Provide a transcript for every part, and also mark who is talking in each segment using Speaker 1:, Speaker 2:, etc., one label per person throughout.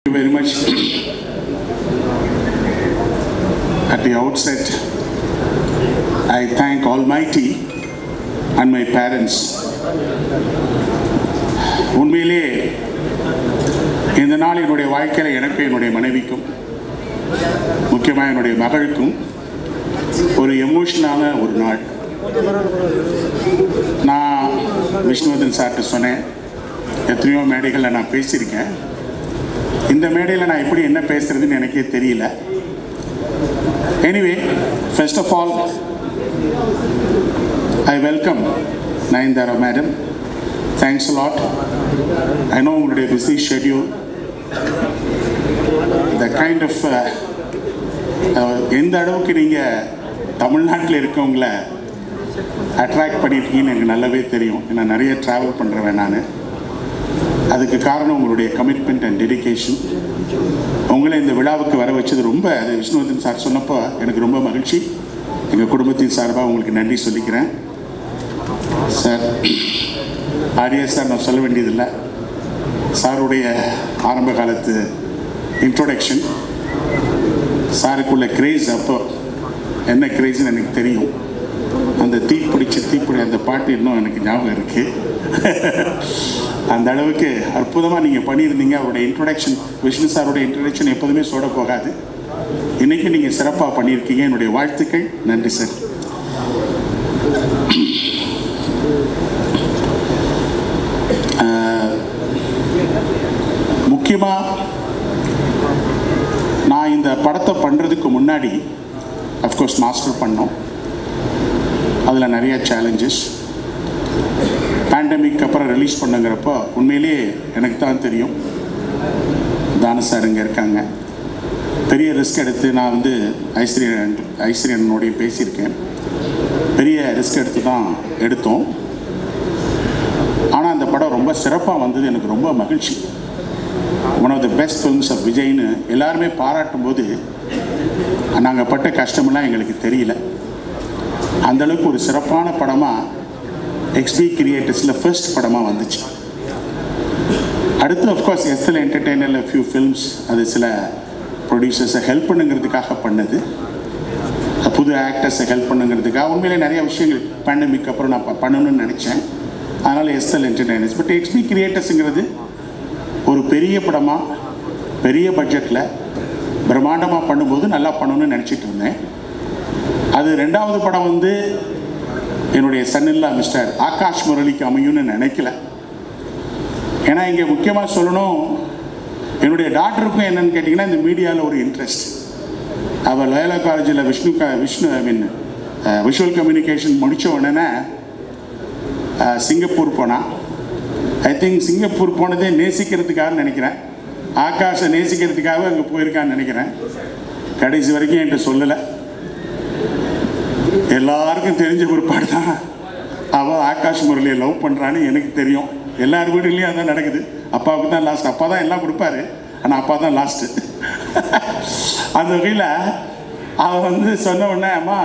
Speaker 1: Thank you very much. At the outset, I thank Almighty and my parents. உண்மையிலே இந்த நாள் என்னுடைய வாழ்க்கையில் எனக்கு என்னுடைய மனைவிக்கும் முக்கியமாக என்னுடைய மகளுக்கும் ஒரு எமோஷனலான ஒரு நாள். நான் விஷ்ணுவர்தன் சார்ட்டு சொன்னேன், எத்தனையோ மேடைகளில் நான் பேசியிருக்கேன். இந்த மேடையில் நான் எப்படி என்ன பேசுறதுன்னு எனக்கே தெரியல. Anyway, first of all I welcome Nayanthara madam. Thanks a lot. I know உங்களுடைய busy schedule, the kind of எந்த அளவுக்கு நீங்கள் தமிழ்நாட்டில் இருக்கவங்கள அட்ராக்ட் பண்ணியிருக்கீங்கன்னு எனக்கு நல்லாவே தெரியும். ஏன்னா நிறைய ட்ராவல் பண்ணுறேன் நான். அதுக்கு காரணம் உங்களுடைய கமிட்மெண்ட் அண்ட் டெடிக்கேஷன். உங்களை இந்த விழாவுக்கு வர வச்சது ரொம்ப, அது விஷ்ணுவர்தன் சார் சொன்னப்போ எனக்கு ரொம்ப மகிழ்ச்சி. எங்கள் குடும்பத்தின் சார்பாக உங்களுக்கு நன்றி சொல்லிக்கிறேன். சார், ஆரியா சார் நான் சொல்ல வேண்டியதில்லை. சாருடைய ஆரம்ப காலத்து இன்ட்ரோடக்ஷன், சாருக்குள்ள கிரேஸ், அப்போ என்ன கிரேஸ்ன்னு எனக்கு தெரியும். அந்த தீப்பிடி அந்த பாட்டு இன்னும் எனக்கு ஞாபகம் இருக்குது. அந்த அளவுக்கு அற்புதமாக நீங்கள் பண்ணியிருந்தீங்க. அவருடைய இன்ட்ரோடக்ஷன், விஷ்ணு சாருடைய இன்ட்ரோடக்ஷன் எப்போதுமே சோட போகாது. இன்றைக்கி நீங்கள் சிறப்பாக பண்ணியிருக்கீங்க. என்னுடைய வாழ்த்துக்கள். நன்றி சார். முக்கியமாக நான் இந்த படத்தை பண்ணுறதுக்கு முன்னாடி அஃப்கோர்ஸ் மாஸ்டர் பண்ணோம். அதில் நிறைய சேலஞ்சஸ். பேண்டமிக் அப்புறம் ரிலீஸ் பண்ணுங்கிறப்போ உண்மையிலே எனக்கு தான் தெரியும், தான சார் இங்கே இருக்காங்க, பெரிய ரிஸ்க் எடுத்து நான் வந்து ஐஸ்வர்யனோடைய பேசியிருக்கேன். பெரிய ரிஸ்க் எடுத்து தான் எடுத்தோம். ஆனால் அந்த படம் ரொம்ப சிறப்பாக வந்தது. எனக்கு ரொம்ப மகிழ்ச்சி. One of the best films of விஜய்னு எல்லாருமே பாராட்டும் போது நாங்கள் பட்ட கஷ்டமெல்லாம் எங்களுக்கு தெரியல. அந்தளவுக்கு ஒரு சிறப்பான படமாக எக்ஸ்பி கிரியேட்டர்ஸில் ஃபர்ஸ்ட் படமாக வந்துச்சு. அடுத்து அஃப்கோர்ஸ் எஸ்எல் என்டர்டெய்னரில் ஃபியூ ஃபில்ம்ஸ், அது சில ப்ரொடியூசர்ஸை ஹெல்ப் பண்ணுங்கிறதுக்காக பண்ணது, புது ஆக்டர்ஸை ஹெல்ப் பண்ணுங்கிறதுக்காக. உண்மையிலே நிறைய விஷயங்கள் பேண்டமிக் அப்புறம் நான் பண்ணணும்னு நினச்சேன். அதனால் எஸ்எல் என்டர்டெய்னர்ஸ். பட் எக்ஸ்பி கிரியேட்டர்ஸுங்கிறது ஒரு பெரிய படமாக பெரிய பட்ஜெட்டில் பிரம்மாண்டமாக பண்ணும்போது நல்லா பண்ணணும்னு நினச்சிட்டு இருந்தேன். அது ரெண்டாவது படம் வந்து என்னுடைய சன்னில்லா மிஸ்டர் ஆகாஷ் முரளிக்கு அமையும்னு நினைக்கல. ஏன்னா இங்கே முக்கியமாக சொல்லணும், என்னுடைய டாக்டருக்கும் என்னென்னு கேட்டிங்கன்னா இந்த மீடியாவில் ஒரு இன்ட்ரெஸ்ட். அவள் லயோலா காலேஜில் விஷுவல் கம்யூனிகேஷன் முடித்த உடனே சிங்கப்பூர் போனான். ஐ திங்க் சிங்கப்பூர் போனதே நேசிக்கிறதுக்காக நினைக்கிறேன். ஆகாஷை நேசிக்கிறதுக்காக அங்கே போயிருக்கான்னு நினைக்கிறேன். கடைசி வரைக்கும் என்கிட்ட சொல்லலை. எல்லாருக்கும் தெரிஞ்ச ஒரு பாடு தான் அவள் ஆகாஷ் முரளியை லவ் பண்ணுறான்னு எனக்கு தெரியும். எல்லார் வீடுலேயும் அதான் நடக்குது. அப்பாவுக்கு தான் லாஸ்ட். அப்பா தான் எல்லாம் கொடுப்பாரு, ஆனால் அப்பா தான் லாஸ்ட்டு. அந்த வகையில் அவள் வந்து சொன்ன உடனே, அம்மா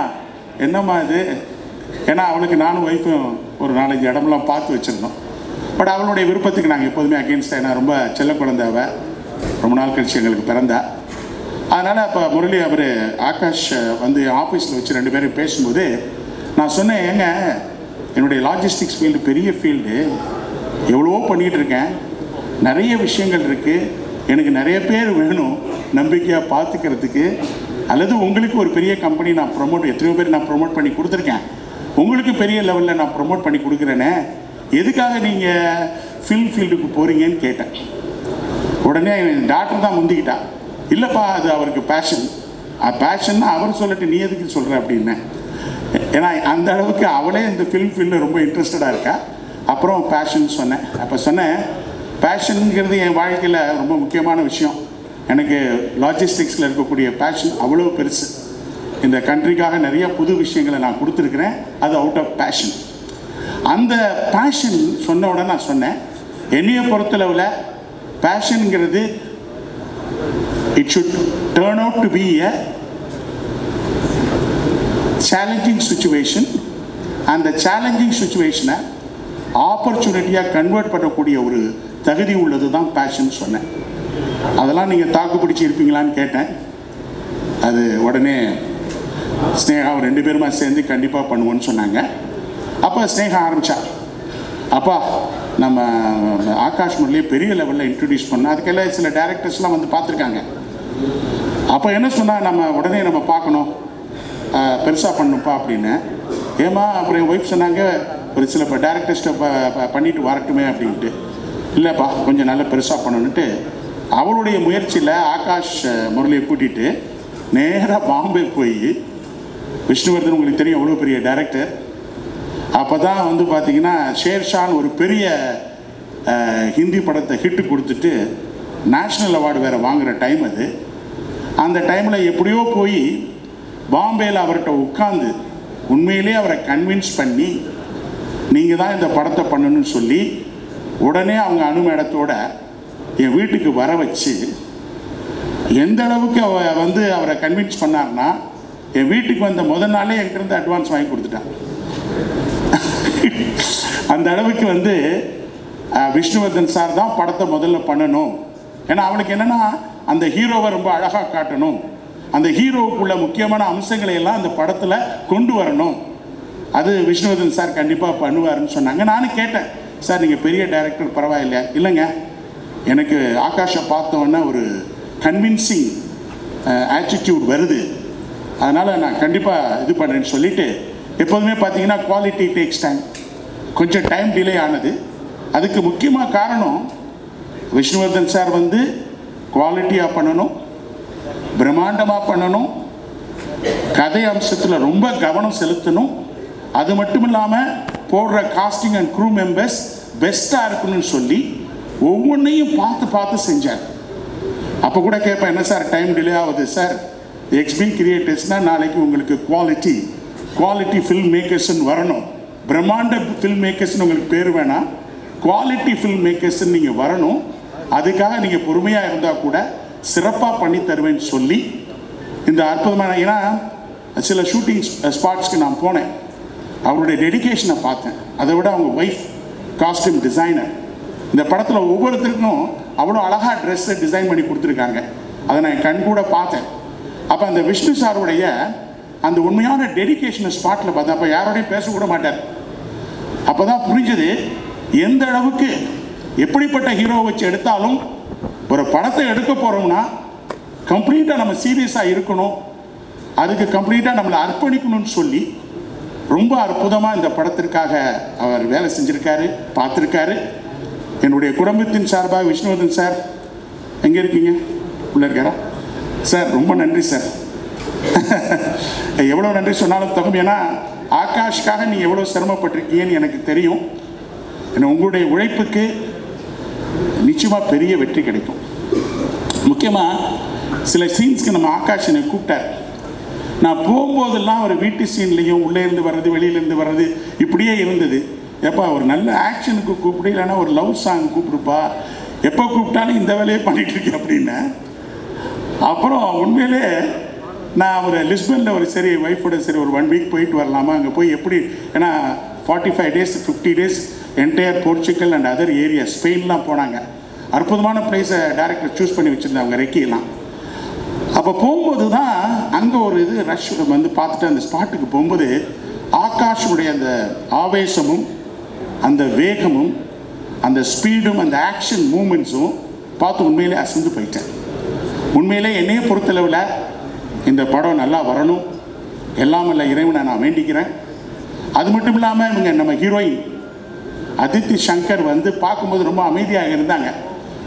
Speaker 1: என்னம்மா இது, ஏன்னா அவளுக்கு நானும் ஒய்ஃபும் ஒரு 4-5 இடம்லாம் பார்த்து வச்சுருந்தோம். பட் அவளுடைய விருப்பத்துக்கு நாங்கள் எப்போதுமே அகெயின்ஸ்டாக, ஏன்னா ரொம்ப செல்ல குழந்தை அவள், ரொம்ப நாள் கழிச்சு எங்களுக்கு பிறந்தா. அதனால் அப்போ முரளி அவர் ஆகாஷ் வந்து ஆஃபீஸில் வச்சு 2 பேரும் பேசும்போது நான் சொன்னேன், ஏங்க என்னுடைய லாஜிஸ்டிக்ஸ் ஃபீல்டு பெரிய ஃபீல்டு, எவ்வளவோ பண்ணிகிட்டு இருக்கேன், நிறைய விஷயங்கள் இருக்குது, எனக்கு நிறைய பேர் வேணும் நம்பிக்கையாக பார்த்துக்கிறதுக்கு, அல்லது உங்களுக்கு ஒரு பெரிய கம்பெனி நான் எத்தனையோ பேர் நான் ப்ரொமோட் பண்ணி கொடுத்துருக்கேன், உங்களுக்கு பெரிய லெவலில் நான் ப்ரொமோட் பண்ணி கொடுக்குறேனே, எதுக்காக நீங்கள் ஃபில்ம் ஃபீல்டுக்கு போகிறீங்கன்னு கேட்டேன். உடனே டாக்டர் தான் முந்திக்கிட்டா, இல்லைப்பா அது அவருக்கு பேஷன்னா அவர் சொல்லட்டு நீ எதுக்கு சொல்கிற அப்படின்னு. ஏன்னா அந்த அளவுக்கு அவளே இந்த ஃபில்ம் ஃபீல்டில் ரொம்ப இன்ட்ரெஸ்டடாக இருக்கா. அப்புறம் பேஷன் சொன்னேன். அப்போ சொன்னேன், பேஷனுங்கிறது என் வாழ்க்கையில் ரொம்ப முக்கியமான விஷயம். எனக்கு லாஜிஸ்டிக்ஸில் இருக்கக்கூடிய பேஷன் அவ்வளோ பெருசு. இந்த கண்ட்ரிக்காக நிறைய புது விஷயங்களை நான் கொடுத்துருக்குறேன். அது அவுட் ஆஃப் பேஷன். அந்த பேஷன் சொன்ன உடனே நான் சொன்னேன், என்னையை பொறுத்தளவில் பேஷனுங்கிறது it should turn out to be a challenging situation, and the challenging situation ஆப்பர்ச்சுனிட்டியாக கன்வெர்ட் பண்ணக்கூடிய ஒரு தகுதி உள்ளது தான் பேஷன் சொன்னேன். அதெல்லாம் நீங்கள் தாக்கு பிடிச்சி இருப்பீங்களான்னு கேட்டேன். அது உடனே ஸ்னேகா 2 பேருமா சேர்ந்து கண்டிப்பாக பண்ணுவோன்னு சொன்னாங்க. அப்போ ஸ்னேகா ஆரம்பித்தா, அப்பா நம்ம ஆகாஷ் முரளியை பெரிய லெவலில் இன்ட்ரடியூஸ் பண்ணோம், அதுக்கெல்லாம் சில டேரக்டர்ஸ்லாம் வந்து பார்த்துருக்காங்க. அப்போ என்ன சொன்னால், உடனே நம்ம பார்க்கணும், பெருசாக பண்ணணும்ப்பா அப்படின்னு. ஏமா அப்புறம் என் ஒய்ஃப் சொன்னாங்க, ஒரு சில டேரக்டர்ஸ்ட்டை பண்ணிட்டு வரட்டுமே அப்படின்ட்டு. இல்லைப்பா கொஞ்சம் நல்லா பெருசாக பண்ணணுன்ட்டு அவளுடைய முயற்சியில் ஆகாஷ் முரளியை கூட்டிகிட்டு நேராக பாம்பே போய், விஷ்ணுவர்தன் உங்களுக்கு தெரியும் அவ்வளோ பெரிய டைரக்டர், அப்போ தான் வந்து பார்த்திங்கன்னா ஷேர்ஷான் ஒரு பெரிய ஹிந்தி படத்தை ஹிட்டு கொடுத்துட்டு நேஷ்னல் அவார்டு வேறு வாங்குகிற டைம் அது. அந்த டைமில் எப்படியோ போய் பாம்பேயில் அவர்கிட்ட உட்காந்து உண்மையிலே அவரை கன்வின்ஸ் பண்ணி நீங்கள் தான் இந்த படத்தை பண்ணணும்னு சொல்லி உடனே அவங்க அனுமேடத்தோட என் வீட்டுக்கு வர வச்சு, எந்த அளவுக்கு வந்து அவரை கன்வின்ஸ் பண்ணார்னா, என் வீட்டுக்கு வந்த முதல் நாளே என்கிட்ட அட்வான்ஸ் வாங்கி கொடுத்துட்டான். அந்த அளவுக்கு வந்து விஷ்ணுவர்தன் சார் தான் படத்தை முதல்ல பண்ணணும். ஏன்னா அவளுக்கு என்னென்னா அந்த ஹீரோவை ரொம்ப அழகாக காட்டணும், அந்த ஹீரோவுக்குள்ள முக்கியமான அம்சங்களை எல்லாம் அந்த படத்தில் கொண்டு வரணும், அது விஷ்ணுவர்தன் சார் கண்டிப்பாக பண்ணுவாருன்னு சொன்னாங்க. நானும் கேட்டேன், சார் நீங்கள் பெரிய டைரக்டர் பரவாயில்லையா? இல்லைங்க, எனக்கு ஆகாஷை பார்த்தோன்னா ஒரு கன்வின்சிங் ஆட்டிடியூட் வருது, அதனால் நான் கண்டிப்பாக இது பண்ணுறேன்னு சொல்லிவிட்டு, எப்போதுமே பார்த்தீங்கன்னா குவாலிட்டி டேக்ஸ் டைம், கொஞ்சம் டைம் டிலே ஆனது. அதுக்கு முக்கியமாக காரணம் விஷ்ணுவர்தன் சார் வந்து குவாலிட்டியாக பண்ணணும், பிரம்மாண்டமாக பண்ணணும், கதை அம்சத்தில் ரொம்ப கவனம் செலுத்தணும், அது மட்டும் இல்லாமல் போடுற காஸ்டிங் அண்ட் க்ரூ மெம்பர்ஸ் பெஸ்ட்டாக இருக்கணும்னு சொல்லி ஒவ்வொன்றையும் பார்த்து செஞ்சார். அப்போ கூட கேட்பேன், என்ன சார் டைம் டிலே ஆகுது? சார் எக்ஸ்பி கிரியேட்டர்ஸ்னால் நாளைக்கு உங்களுக்கு குவாலிட்டி ஃபில்ம் மேக்கர்ஸ்ன்னு வரணும், பிரம்மாண்ட ஃபில்ம் மேக்கர்ஸ்ன்னு உங்களுக்கு பேர் வேணாம், குவாலிட்டி ஃபில்ம் மேக்கர்ஸ்ன்னு நீங்கள் வரணும், அதுக்காக நீங்கள் பொறுமையாக இருந்தால் கூட சிறப்பாக பண்ணி தருவேன்னு சொல்லி இந்த அற்புதமான, ஏன்னா சில ஷூட்டிங் ஸ்பாட்ஸ்க்கு நான் போனேன், அவருடைய டெடிகேஷனை பார்த்தேன். அதை விட அவங்க ஒய்ஃப் காஸ்டியூம் டிசைனர், இந்த படத்தில் ஒவ்வொருத்தருக்கும் அவ்வளோ அழகாக ட்ரெஸ்ஸை டிசைன் பண்ணி கொடுத்துருக்காங்க, அதை நான் கண் கூட பார்த்தேன். அப்போ அந்த விஷ்ணு சாருடைய அந்த உண்மையான டெடிகேஷனை ஸ்பாட்டில் பார்த்தேன். அப்போ யாரோடையும் பேசக்கூட மாட்டார். அப்போ தான் புரிஞ்சது எந்த அளவுக்கு எப்படிப்பட்ட ஹீரோவை வச்சு எடுத்தாலும் ஒரு படத்தை எடுக்க போகிறோம்னா கம்ப்ளீட்டாக நம்ம சீரியஸாக இருக்கணும், அதுக்கு கம்ப்ளீட்டாக நம்மளை அர்ப்பணிக்கணும்னு சொல்லி ரொம்ப அற்புதமாக இந்த படத்திற்காக அவர் வேலை செஞ்சுருக்காரு, பார்த்துருக்காரு. என்னுடைய குடும்பத்தின் சார்பாக விஷ்ணுவர்தன் சார் எங்கே இருக்கீங்க? உள்ளே இருக்காரா? சார் ரொம்ப நன்றி சார். எவ்வளோ நன்றி சொன்னாலும் தகும். ஏன்னா ஆகாஷ்காக நீங்கள் எவ்வளோ சிரமப்பட்டிருக்கீங்கன்னு எனக்கு தெரியும். ஏன்னா உங்களுடைய உழைப்புக்கு நிச்சயமாக பெரிய வெற்றி கிடைக்கும். முக்கியமாக சில சீன்ஸ்க்கு நம்ம ஆகாஷ் என்னை கூப்பிட்டார். நான் போகும்போதெல்லாம் ஒரு வீட்டு சீன்லேயும் உள்ளே இருந்து வர்றது வெளியிலேருந்து வர்றது இப்படியே இருந்தது. எப்போ ஒரு நல்ல ஆக்ஷனுக்கு கூப்பிடு, இல்லைன்னா ஒரு லவ் சாங் கூப்பிடுப்பா, எப்போ கூப்பிட்டாலும் இந்த வேலையை பண்ணிகிட்ருக்கேன் அப்படின்னு. அப்புறம் உண்மையிலே நான் ஒரு லிஸ்பனில் ஒரு சரி ஒய்ஃபோட சரி ஒரு 1 வீக் போயிட்டு வரலாமா, அங்கே போய் எப்படி, ஏன்னா 45 days 50 days entire Portugal and other area ஸ்பெயின்லாம் போனாங்க. அற்புதமான பிளேஸை டேரக்டர் சூஸ் பண்ணி வச்சுருந்தாங்க, ரெக்கியெல்லாம். அப்போ போகும்போது தான் அங்கே ஒரு இது ரஷ் வந்து பார்த்துட்டு அந்த ஸ்பாட்டுக்கு போகும்போது ஆகாஷனுடைய அந்த ஆவேசமும் அந்த வேகமும் அந்த ஸ்பீடும் அந்த ஆக்ஷன் மூமெண்ட்ஸும் பார்த்து உண்மையிலே அசந்து போயிட்டேன். உண்மையிலே என்னையே பொறுத்தளவில் இந்த படம் நல்லா வரணும், எல்லாம் இல்லை இறைவனை நான் வேண்டிக்கிறேன். அது மட்டும் இல்லாமல் இவங்க நம்ம ஹீரோயின் அதித்தி சங்கர் வந்து பார்க்கும்போது ரொம்ப அமைதியாக இருந்தாங்க,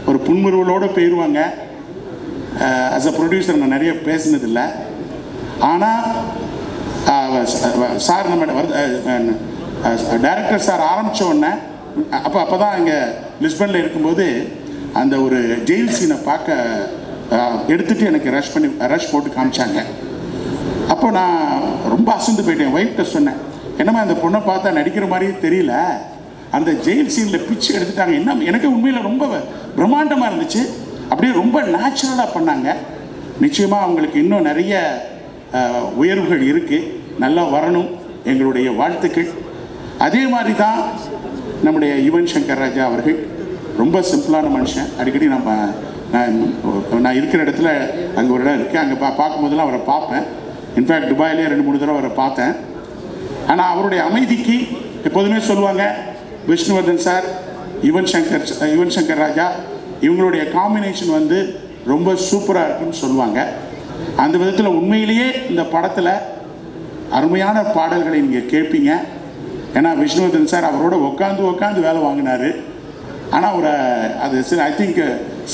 Speaker 1: ஒரு புன்முறுவலோடு போயிடுவாங்க. ஆஸ் அ ப்ரொடியூசர் நான் நிறைய பேசினதில்லை, ஆனால் சார் நம்ம டைரக்டர் சார் ஆரம்பித்த உடனே அப்போ தான் இங்கே லிஸ்பனில் இருக்கும்போது அந்த ஒரு ஜெயில் சீனை பார்க்க எடுத்துகிட்டு எனக்கு ரஷ் போட்டு காமிச்சாங்க. அப்போ நான் ரொம்ப அசந்து போயிட்டேன். ஒய்ஃப்கிட்ட சொன்னேன், என்னம்மா அந்த பொண்ணை பார்த்தா நடிக்கிற மாதிரியே தெரியல, அந்த ஜெயில் சீனில் பிச்சு எடுத்துட்டாங்க. என்ன எனக்கு உண்மையில் ரொம்ப பிரம்மாண்டமாக இருந்துச்சு, அப்படியே ரொம்ப நேச்சுரலாக பண்ணாங்க. நிச்சயமாக அவங்களுக்கு இன்னும் நிறைய உயர்வுகள் இருக்குது, நல்லா வரணும், எங்களுடைய வாழ்த்துக்கள். அதே மாதிரி தான் நம்முடைய யுவன் சங்கர் ராஜா அவர்கள் ரொம்ப சிம்பிளான மனுஷன். அடிக்கடி நம்ம நான் இருக்கிற இடத்துல அங்கே ஒரு இடம் இருக்குது, அங்கே பார்க்கும்போதெல்லாம் அவரை பார்ப்பேன். இன்ஃபேக்ட் துபாயிலே 2-3 தடவை அவரை பார்த்தேன். ஆனால் அவருடைய அமைதிக்கு எப்போதுமே சொல்லுவாங்க, விஷ்ணுவர்தன் சார், யுவன் சங்கர் ராஜா இவங்களுடைய காம்பினேஷன் வந்து ரொம்ப சூப்பராக இருக்குன்னு சொல்லுவாங்க. அந்த விதத்தில் உண்மையிலேயே இந்த படத்தில் அருமையான பாடல்களை நீங்கள் கேட்பீங்க. ஏன்னா விஷ்ணுவர்தன் சார் அவரோட உட்காந்து வேலை வாங்கினார். ஆனால் ஒரு அது சரி, ஐ திங்க்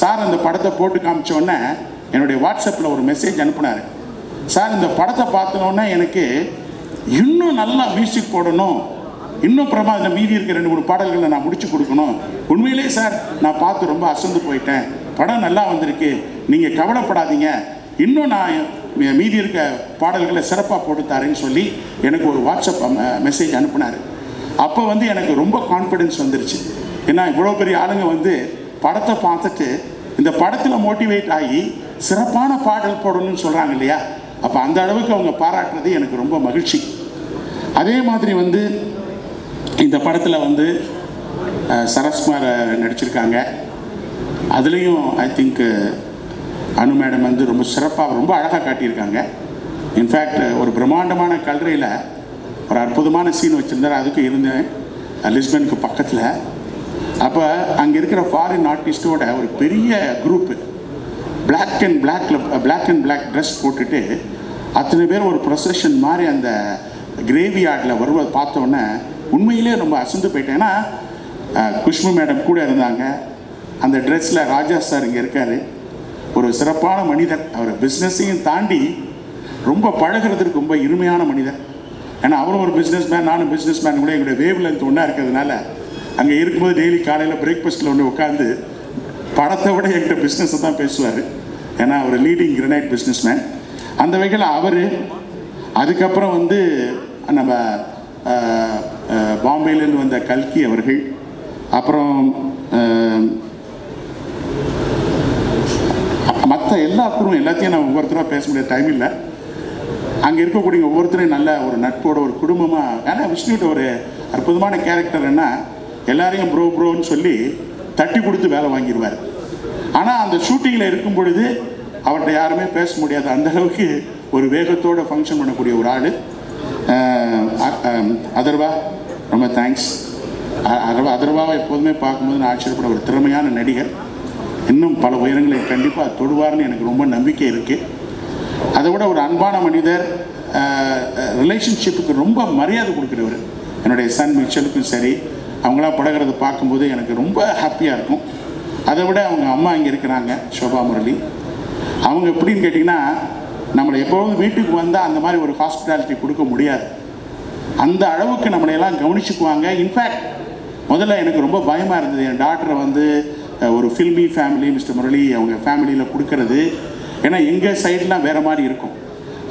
Speaker 1: சார் அந்த படத்தை போட்டு காமிச்சோடனே என்னுடைய வாட்ஸ்அப்பில் ஒரு மெசேஜ் அனுப்புனார். சார் இந்த படத்தை பார்த்தோன்னே எனக்கு இன்னும் நல்லா மியூசிக் போடணும், இன்னும் இந்த மீதி இருக்க 2-3 பாடல்களை நான் முடிச்சு கொடுக்கணும். உண்மையிலே சார் நான் பார்த்து ரொம்ப அசந்து போயிட்டேன், படம் நல்லா வந்திருக்கு, நீங்கள் கவலைப்படாதீங்க, இன்னும் நான் மீதி இருக்க பாடல்களை சிறப்பாக போட்டு தரேன்னு சொல்லி எனக்கு ஒரு வாட்ஸ்அப் மெசேஜ் அனுப்புனார். அப்போ வந்து எனக்கு ரொம்ப கான்ஃபிடென்ஸ் வந்துருச்சு. ஏன்னா இவ்வளோ பெரிய ஆளுங்க வந்து படத்தை பார்த்துட்டு இந்த படத்தில் மோட்டிவேட் ஆகி சிறப்பான பாடல் போடணும்னு சொல்கிறாங்க இல்லையா, அப்போ அந்த அளவுக்கு அவங்க பாராட்டுறது எனக்கு ரொம்ப மகிழ்ச்சி. அதே மாதிரி வந்து இந்த படத்தில் வந்து சரஸ்குமார் நடிச்சிருக்காங்க. அதுலேயும் ஐ திங்க் அனு மேடம் வந்து ரொம்ப சிறப்பாக ரொம்ப அழகாக காட்டியிருக்காங்க. இன்ஃபேக்ட் ஒரு பிரம்மாண்டமான கல்லறையில் ஒரு அற்புதமான சீன் வச்சுருந்தார். அதுக்கு இருந்தேன் லிஸ்பனுக்கு பக்கத்தில். அப்போ அங்கே இருக்கிற ஃபாரின் ஆர்டிஸ்டோட ஒரு பெரிய group black and black dress போட்டுட்டு அத்தனை பேர் ஒரு ப்ரொசஷன் மாதிரி அந்த கிரேவி யார்டில் வருவதை பார்த்தோன்னே உண்மையிலே ரொம்ப அசந்து போயிட்டேன். ஏன்னா குஷ்பு மேடம் கூட இருந்தாங்க. அந்த ட்ரெஸ்ஸில் ராஜா சார் இங்கே இருக்கார், ஒரு சிறப்பான மனிதர். அவர் பிஸ்னஸையும் தாண்டி ரொம்ப பழகிறதுக்கு ரொம்ப இனிமையான மனிதர். ஏன்னா அவரும் ஒரு பிஸ்னஸ் மேன், நானும் பிஸ்னஸ் மேன் கூட எங்களுடைய வேவ் லென்த் ஒன்றா இருக்கிறதுனால அங்கே இருக்கும்போது டெய்லி காலையில் பிரேக்ஃபாஸ்ட்டில் ஒன்று உட்காந்து படத்தை விட என்கிட்ட பிஸ்னஸை தான் பேசுவார். ஏன்னா அவர் லீடிங் கிரனைட் பிஸ்னஸ் மேன். அந்த வகையில் அவர் அதுக்கப்புறம் வந்து நம்ம பாம்பேலேருந்து வந்த கல்கி அவர்கள், அப்புறம் மற்ற எல்லாருக்கும் எல்லாத்தையும் நான் ஒவ்வொருத்தராக பேச முடியாத டைம் இல்லை. அங்கே இருக்கக்கூடிய ஒவ்வொருத்தரையும் நல்ல ஒரு நட்போட ஒரு குடும்பமாக. ஏன்னா விஷ்ணுகிட்ட ஒரு அற்புதமான கேரக்டர் என்ன, எல்லாரையும் ப்ரோன்னு சொல்லி தட்டி கொடுத்து வேலை வாங்கிடுவார். ஆனால் அந்த ஷூட்டிங்கில் இருக்கும் பொழுது அவர்கிட்ட யாருமே பேச முடியாது, அந்தளவுக்கு ஒரு வேகத்தோடு ஃபங்க்ஷன் பண்ணக்கூடிய ஒரு ஆள். அதர்வா ரொம்ப தேங்க்ஸ். அதர்வாவை எப்போதுமே பார்க்கும்போது நான் ஆச்சரியப்பட ஒரு திறமையான நடிகர். இன்னும் பல உயரங்களை கண்டிப்பாக தொடுவார்னு எனக்கு ரொம்ப நம்பிக்கை இருக்குது. அதை விட ஒரு அன்பான மனிதர், ரிலேஷன்ஷிப்புக்கு ரொம்ப மரியாதை கொடுக்குறவர். என்னுடைய சன் மிச்சலுக்கும் சரி, அவங்களாம் பழகிறத பார்க்கும்போது எனக்கு ரொம்ப ஹாப்பியாக இருக்கும். அதை விட அவங்க அம்மா இங்கே இருக்கிறாங்க, ஷோபா முரளி. அவங்க எப்படின்னு கேட்டிங்கன்னா, நம்மளை எப்போதும் வீட்டுக்கு வந்தால் அந்த மாதிரி ஒரு ஹாஸ்பிட்டாலிட்டி கொடுக்க முடியாது. அந்த அளவுக்கு நம்மளையெல்லாம் கவனிச்சுக்குவாங்க. இன்ஃபேக்ட் முதல்ல எனக்கு ரொம்ப பயமாக இருந்தது, என் டாக்டரை வந்து ஒரு ஃபில்மி ஃபேமிலி மிஸ்டர் முரளி அவங்க ஃபேமிலியில் கொடுக்கறது. ஏன்னா எங்கள் சைடெலாம் வேறு மாதிரி இருக்கும்.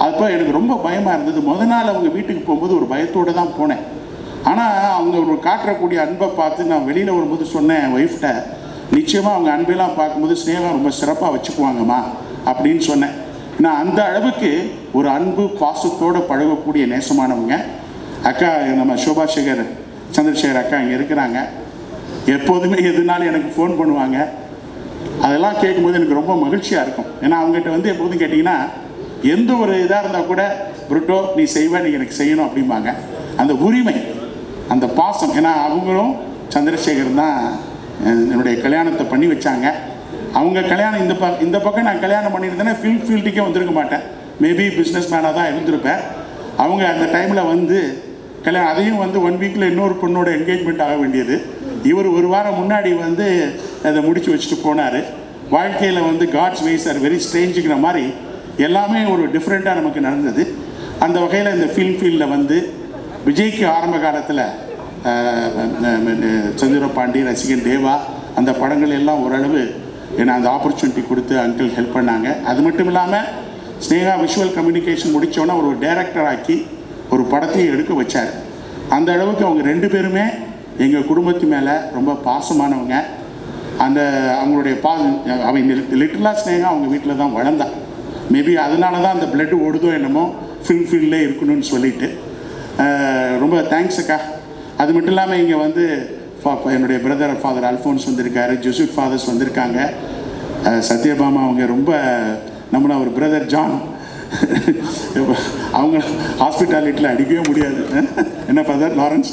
Speaker 1: அப்போ எனக்கு ரொம்ப பயமாக இருந்தது. முதல் நாள் அவங்க வீட்டுக்கு போகும்போது ஒரு பயத்தோடு தான் போனேன். ஆனால் அவங்க ஒரு காட்டக்கூடிய அன்பை பார்த்து நான் வெளியில் வரும்போது சொன்னேன் என் ஒய்ஃப்கிட்ட, நிச்சயமாக அவங்க அன்பெல்லாம் பார்க்கும்போது ஸ்னேகா ரொம்ப சிறப்பாக வச்சுக்குவாங்கம்மா அப்படின்னு சொன்னேன். நான் அந்த அளவுக்கு ஒரு அன்பு பாசத்தோடு பழகக்கூடிய நேசமானவங்க. அக்கா நம்ம சோபா சந்திரசேகர் அக்கா இங்கே இருக்கிறாங்க. எப்போதுமே எதுனாலும் எனக்கு ஃபோன் பண்ணுவாங்க. அதெல்லாம் கேட்கும்போது எனக்கு ரொம்ப மகிழ்ச்சியாக இருக்கும். ஏன்னா அவங்ககிட்ட வந்து எப்போதும் கேட்டிங்கன்னா எந்த ஒரு இதாக இருந்தால் கூட புருட்டோ நீ செய்வ, நீ எனக்கு செய்யணும் அப்படிம்பாங்க. அந்த உரிமை, அந்த பாசம். ஏன்னா அவங்களும் சந்திரசேகர் தான் என்னுடைய கல்யாணத்தை பண்ணி வச்சாங்க. அவங்க கல்யாணம் இந்த பக்கம் நான் கல்யாணம் பண்ணியிருந்தேன்னா ஃபில்ம் ஃபீல்டுக்கே வந்திருக்க மாட்டேன், மேபி பிஸ்னஸ் மேனாக தான் இருந்திருப்பேன். அவங்க அந்த டைமில் வந்து கல்யாணம், அதையும் வந்து 1 வீக்கில் இன்னொரு பொண்ணோட என்கேஜ்மெண்ட் ஆக வேண்டியது. இவர் ஒரு வாரம் முன்னாடி வந்து அதை முடித்து வச்சுட்டு போனார். வாழ்க்கையில் வந்து காட்ஸ் வேஸ் ஆர் வெரி ஸ்ட்ரேஞ்சுங்கிற மாதிரி எல்லாமே ஒரு டிஃப்ரெண்ட்டாக நமக்கு நடந்தது. அந்த வகையில் இந்த ஃபில்ம் ஃபீல்டில் வந்து விஜய்க்கு ஆரம்ப காலத்தில் சந்திரபாண்டி, ரசிகன் தேவா அந்த படங்கள் எல்லாம் ஓரளவு ஏன்னா அந்த ஆப்பர்ச்சுனிட்டி கொடுத்து அங்கிள் ஹெல்ப் பண்ணாங்க. அது மட்டும் இல்லாமல் ஸ்னேகா விஷுவல் கம்யூனிகேஷன் முடித்தோன்னா ஒரு டைரக்டர் ஆக்கி ஒரு படத்தையும் எடுக்க வச்சார். அந்த அளவுக்கு அவங்க 2 பேருமே எங்கள் குடும்பத்து மேலே ரொம்ப பாசமானவங்க. அந்த அவங்களுடைய அவங்க லிட்டலாக ஸ்னேகா அவங்க வீட்டில் தான் வளர்ந்தா. மேபி அதனால தான் அந்த பிளட்டு ஓடுதோ என்னமோ ஃபில்ம் ஃபீல்டில் இருக்கணும்னு சொல்லிட்டு ரொம்ப தேங்க்ஸ் அக்கா. அது மட்டும் இல்லாமல் இங்கே வந்து என்னுடைய பிரதர் ஃபாதர் அல்ஃபோன்ஸ் வந்திருக்காரு, ஜெசூட் ஃபாதர்ஸ் வந்திருக்காங்க. சத்யபாமா அவங்க ரொம்ப நம்மள ஒரு பிரதர் ஜான் அவங்க ஹாஸ்பிட்டாலிட்டியில் அடிக்கவே முடியாது. என்ன ஃபாதர் லாரன்ஸ்,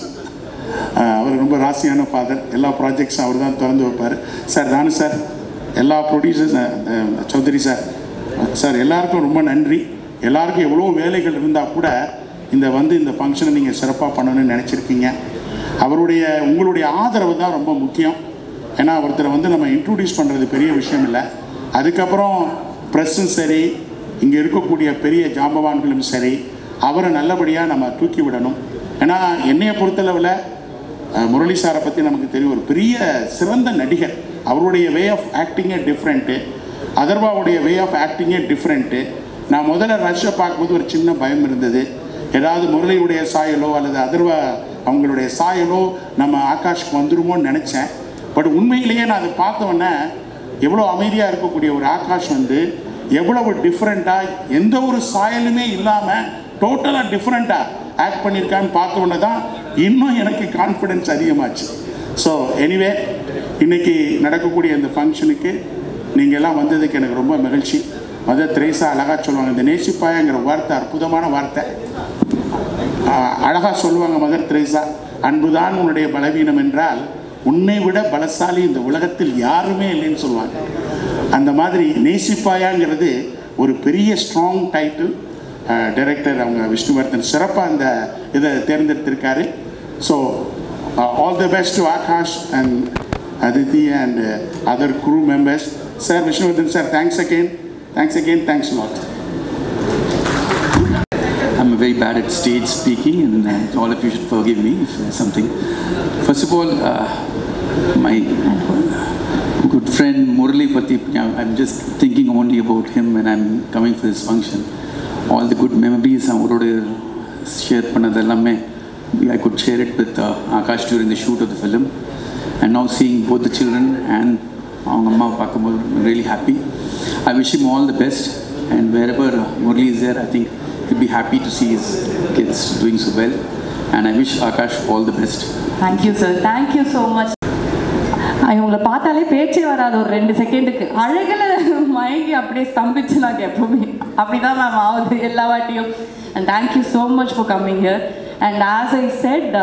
Speaker 1: அவர் ரொம்ப ராசியான ஃபாதர். எல்லா ப்ராஜெக்ட்ஸும் அவர் தான் திறந்து வைப்பார். சார் தானு சார், எல்லா ப்ரொடியூசர்ஸ், சௌத்ரி சார், சார் எல்லாருக்கும் ரொம்ப நன்றி. எல்லாருக்கும் எவ்வளோ வேலைகள் இருந்தால் கூட இந்த ஃபங்க்ஷனை நீங்கள் சிறப்பாக பண்ணணும்னு நினச்சிருக்கீங்க. உங்களுடைய ஆதரவு தான் ரொம்ப முக்கியம். ஏன்னா ஒருத்தரை நம்ம இன்ட்ரடியூஸ் பண்ணுறது பெரிய விஷயம் இல்லை. அதுக்கப்புறம் ப்ரெஸ்ஸும் சரி, இங்கே இருக்கக்கூடிய பெரிய ஜாம்பவான்களும் சரி, அவரை நல்லபடியாக நம்ம தூக்கி விடணும். ஏன்னா என்னையை பொறுத்தளவில் முரளி சாரை பற்றி நமக்கு தெரியும், ஒரு பெரிய சிறந்த நடிகர். அவருடைய வே ஆஃப் ஆக்டிங்கே டிஃப்ரெண்ட்டு, அதர்வாவுடைய வே ஆஃப் ஆக்டிங்கே டிஃப்ரெண்ட்டு. நான் முதல்ல ரஷ்ஷை பார்க்கும்போது ஒரு சின்ன பயம் இருந்தது, ஏதாவது முரளியுடைய சாயலோ அல்லது அதர்வா அவங்களுடைய சாயலோ நம்ம ஆகாஷ்க்கு வந்துருமோன்னு நினச்சேன். பட் உண்மையிலேயே நான் அதை பார்த்தோன்னே எவ்வளோ அமைதியாக இருக்கக்கூடிய ஒரு ஆகாஷ் எவ்வளவு டிஃப்ரெண்ட்டாக, எந்த ஒரு சாயலுமே இல்லாமல் டோட்டலாக டிஃப்ரெண்ட்டாக ஆக்ட் பண்ணியிருக்கான்னு பார்த்தோன்னே தான் இன்னும் எனக்கு கான்ஃபிடென்ஸ் அதிகமாச்சு. ஸோ எனிவே, இன்றைக்கி நடக்கக்கூடிய இந்த ஃபங்க்ஷனுக்கு நீங்கள் எல்லாம் வந்ததுக்கு எனக்கு ரொம்ப மகிழ்ச்சி. மதர் தெரேசா அழகாக சொல்லுவாங்க, இந்த நேசிப்பாயங்கிற வார்த்தை அற்புதமான வார்த்தை. அழகாக சொல்லுவாங்க மதர் தெரேசா, அன்புதான் உன்னுடைய பலவீனம் என்றால் உன்னை விட பலசாலி இந்த உலகத்தில் யாருமே இல்லைன்னு சொல்லுவாங்க. அந்த மாதிரி நேசிப்பாயாங்கிறது ஒரு பெரிய ஸ்ட்ராங் டைட்டில். டைரக்டர் அவங்க விஷ்ணுவர்தன் சிறப்பாக அந்த இதை தேர்ந்தெடுத்திருக்காரு. So all the best to Akash and Aditi and other crew members. Sir Vishnuvardhan sir, thanks again, thanks lot.
Speaker 2: I'm very bad at stage speaking, and all of you should forgive me if something. First of all, my good friend Murali Pati, I'm just thinking only about him when I'm coming for this function. All the good memories அவரோட share பண்ணதெல்லாமே I could share it with Akash during the shoot of the film, and now seeing both the children and அவங்க அம்மா பார்க்கும்போது I'm really happy. I wish him all the best, and wherever Murali is there, I think he'll be happy to see his kids doing so well, and I wish Akash all the best.
Speaker 3: Thank you sir, thank you so much. உங்களை பார்த்தாலே பேச்சே வராது ஒரு 2 செகண்டுக்கு. அழகில் மயங்கி அப்படியே ஸ்தம்பிச்சு நான் எப்பவுமே அப்படிதான் மேம் ஆகுது எல்லா வாட்டியும். And thank you so much for coming here. And as I set,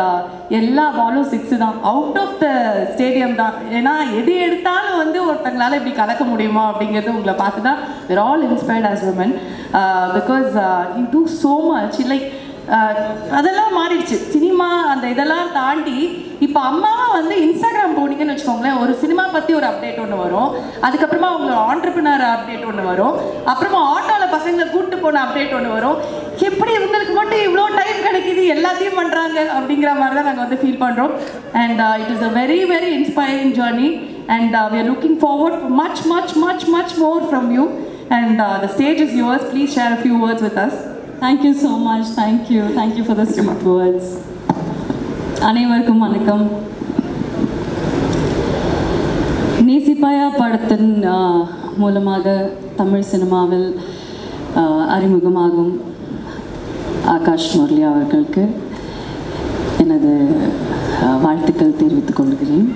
Speaker 3: எல்லா பாலும் 6 தான், அவுட் ஆஃப் த ஸ்டேடியம் தான். ஏன்னா எது எடுத்தாலும் ஒருத்தங்களால் இப்படி கலக்க முடியுமா அப்படிங்கிறது உங்களை பார்த்து தான் we're all inspired as women, because you do so much. Like அதெல்லாம் மாறிடுச்சு சினிமா, அந்த இதெல்லாம் தாண்டி இப்போ அம்மாவை இன்ஸ்டாகிராம் போனீங்கன்னு வச்சுக்கோங்களேன், ஒரு சினிமா பற்றி ஒரு அப்டேட் ஒன்று வரும், அதுக்கப்புறமா அவங்களோட ஆண்டர்பிரினர் அப்டேட் ஒன்று வரும், அப்புறமா ஆட்டோவில் பசங்களை கூப்பிட்டு போன அப்டேட் ஒன்று வரும். எப்படி இவங்களுக்கு மட்டும் இவ்வளோ டைம் கிடைக்கிது, எல்லாத்தையும் பண்ணுறாங்க அப்படிங்கிற மாதிரி தான் நாங்கள் ஃபீல் பண்ணுறோம். And it is a very very inspiring journey, and we are looking forward for much more from you, and the stage is yours. Please share a few words with us.
Speaker 4: Thank you so much. Thank you for the sweet words. அனைவருக்கும் வணக்கம். நேசிப்பாயா படத்தின் மூலமாக தமிழ் சினிமாவில் அறிமுகமாகும் ஆகாஷ் முரளி அவர்களுக்கு எனது வாழ்த்துக்கள் தெரிவித்துக் கொள்கிறேன்.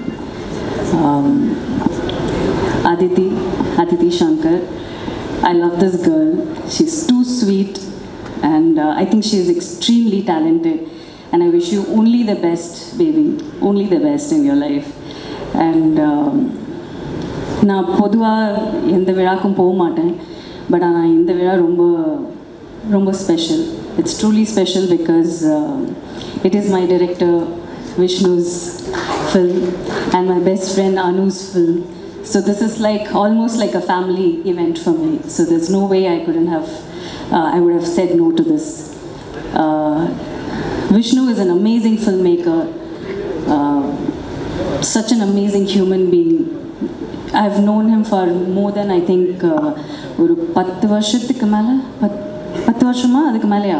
Speaker 4: Aditi Shankar, I love this girl. She's too sweet, and I think she is extremely talented, and I wish you only the best, baby, only the best in your life. And நான் பொதுவாக எந்த விழாக்கும் போக மாட்டேன், but ஆனால் இந்த விழா ரொம்ப special. It's truly special because it is my director Vishnu's film and my best friend Anu's film. So this is almost like a family event for me. So there's no way I would have said no to this. Vishnu is an amazing filmmaker, such an amazing human being. I've known him for more than I think ஒரு 10 வருஷத்துக்கு மேலே, 10 வருஷமா, அதுக்கு மேலேயா,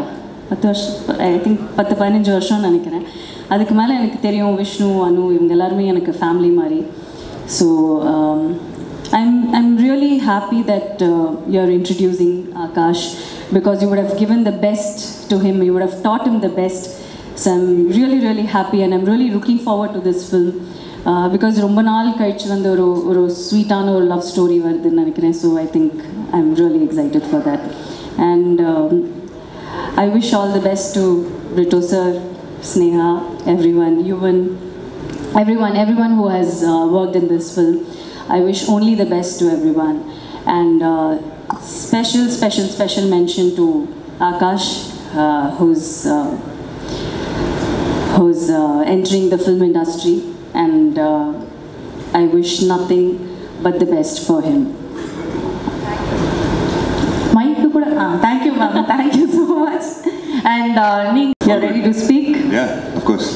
Speaker 4: 10 வருஷம், I think 10-15 வருஷம்னு நினைக்கிறேன். அதுக்கு மேலே எனக்கு தெரியும் விஷ்ணு, அனு, இவங்க எல்லாருமே எனக்கு ஃபேமிலி மாதிரி. So I'm really happy that you're introducing Akash, because you would have given the best to him, you would have taught him the best. So I'm really happy, and I'm really looking forward to this film. Because ரொம்ப நாள் கழிச்சு வந்து ஒரு ஸ்வீட்டான ஒரு love story வருதுன்னு நினைக்கிறேன். So I think I am really excited for that. And I wish all the best to Brito sir, Sneha, everyone, Yuvan, everyone who has worked in this film. I wish only the best to everyone. And special mention to Akash, who's entering the film industry. And I wish nothing but the best for him.
Speaker 3: Thank you, ma'am. Thank you so much. And you're ready to speak?
Speaker 5: Yeah, of course.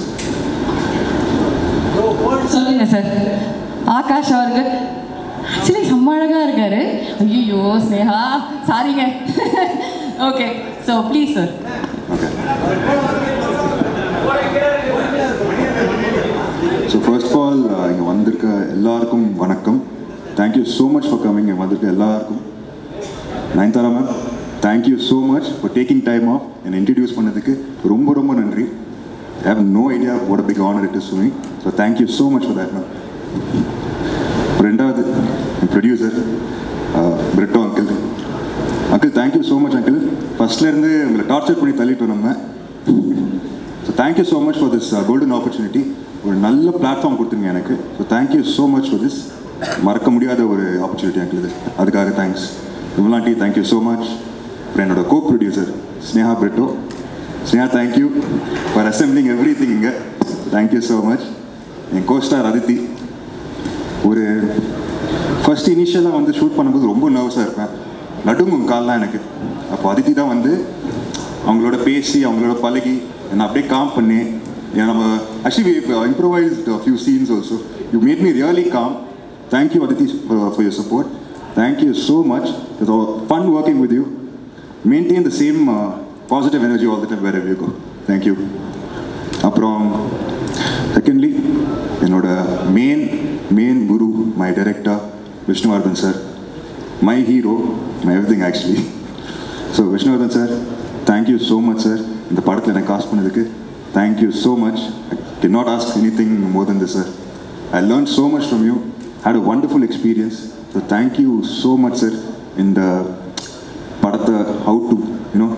Speaker 3: சொல்லுங்க சார். ஆகாஷ் அவர்கள் actually செம்ம அழகாக இருக்காரு. ஐயோ ஸ்னேகா சாரிங்க. Okay, so please sir.
Speaker 5: So first of all இங்கே வந்திருக்க எல்லாருக்கும் வணக்கம். Thank you so much for coming. இங்கே வந்திருக்க எல்லாருக்கும். Nayanthara ma'am, thank you so much for taking time off என்னை இன்ட்ரடியூஸ் பண்ணதுக்கு ரொம்ப ரொம்ப நன்றி. I have no idea what a big honour it is to me. So thank you so much for that ma'am. ரெண்டாவது producer Britto uncle thank you so much uncle. ஃபர்ஸ்ட்லேருந்து உங்களை torture பண்ணி தள்ளிட்டோம் நம்ம. So thank you so much for this golden opportunity. ஒரு நல்ல platform கொடுத்துருங்க எனக்கு. So thank you so much for this. மறக்க முடியாத ஒரு ஆப்பர்ச்சுனிட்டி அங்கிள் இது. அதுக்காக தேங்க்ஸ். விமலாண்டி தேங்க்யூ ஸோ மச். அப்புறம் என்னோட co producer Sneha Britto. Sneha thank you for assembling everything இங்கே. Thank you so much. என் கோஸ்டார் அதித்தி. ஒரு ஃபர்ஸ்ட் இனிஷியலாக வந்து ஷூட் பண்ணும்போது ரொம்ப நர்வஸாக இருப்பேன். நடுங்கும் கால்லாம் எனக்கு. அப்போ அதித்தி தான் வந்து அவங்களோட பேசி அவங்களோட பழகி என்னை அப்படியே காம் பண்ணி நம்ம actually improvised few scenes also. You made me really calm. Thank you Aditi for your support. Thank you so much. It's fun working with you. Maintain the same positive energy all the time wherever you go. Thank you. Aprom, secondly, என்னோட main guru, my director, Vishnuvardhan sir, my hero, my everything actually. So Vishnuvardhan sir, thank you so much sir. இந்த படத்தில் எனக்கு cost பண்ணதுக்கு thank you so much. I cannot ask anything more than this sir. I learned so much from you. Had a wonderful experience. So thank you so much sir in the Padatha how to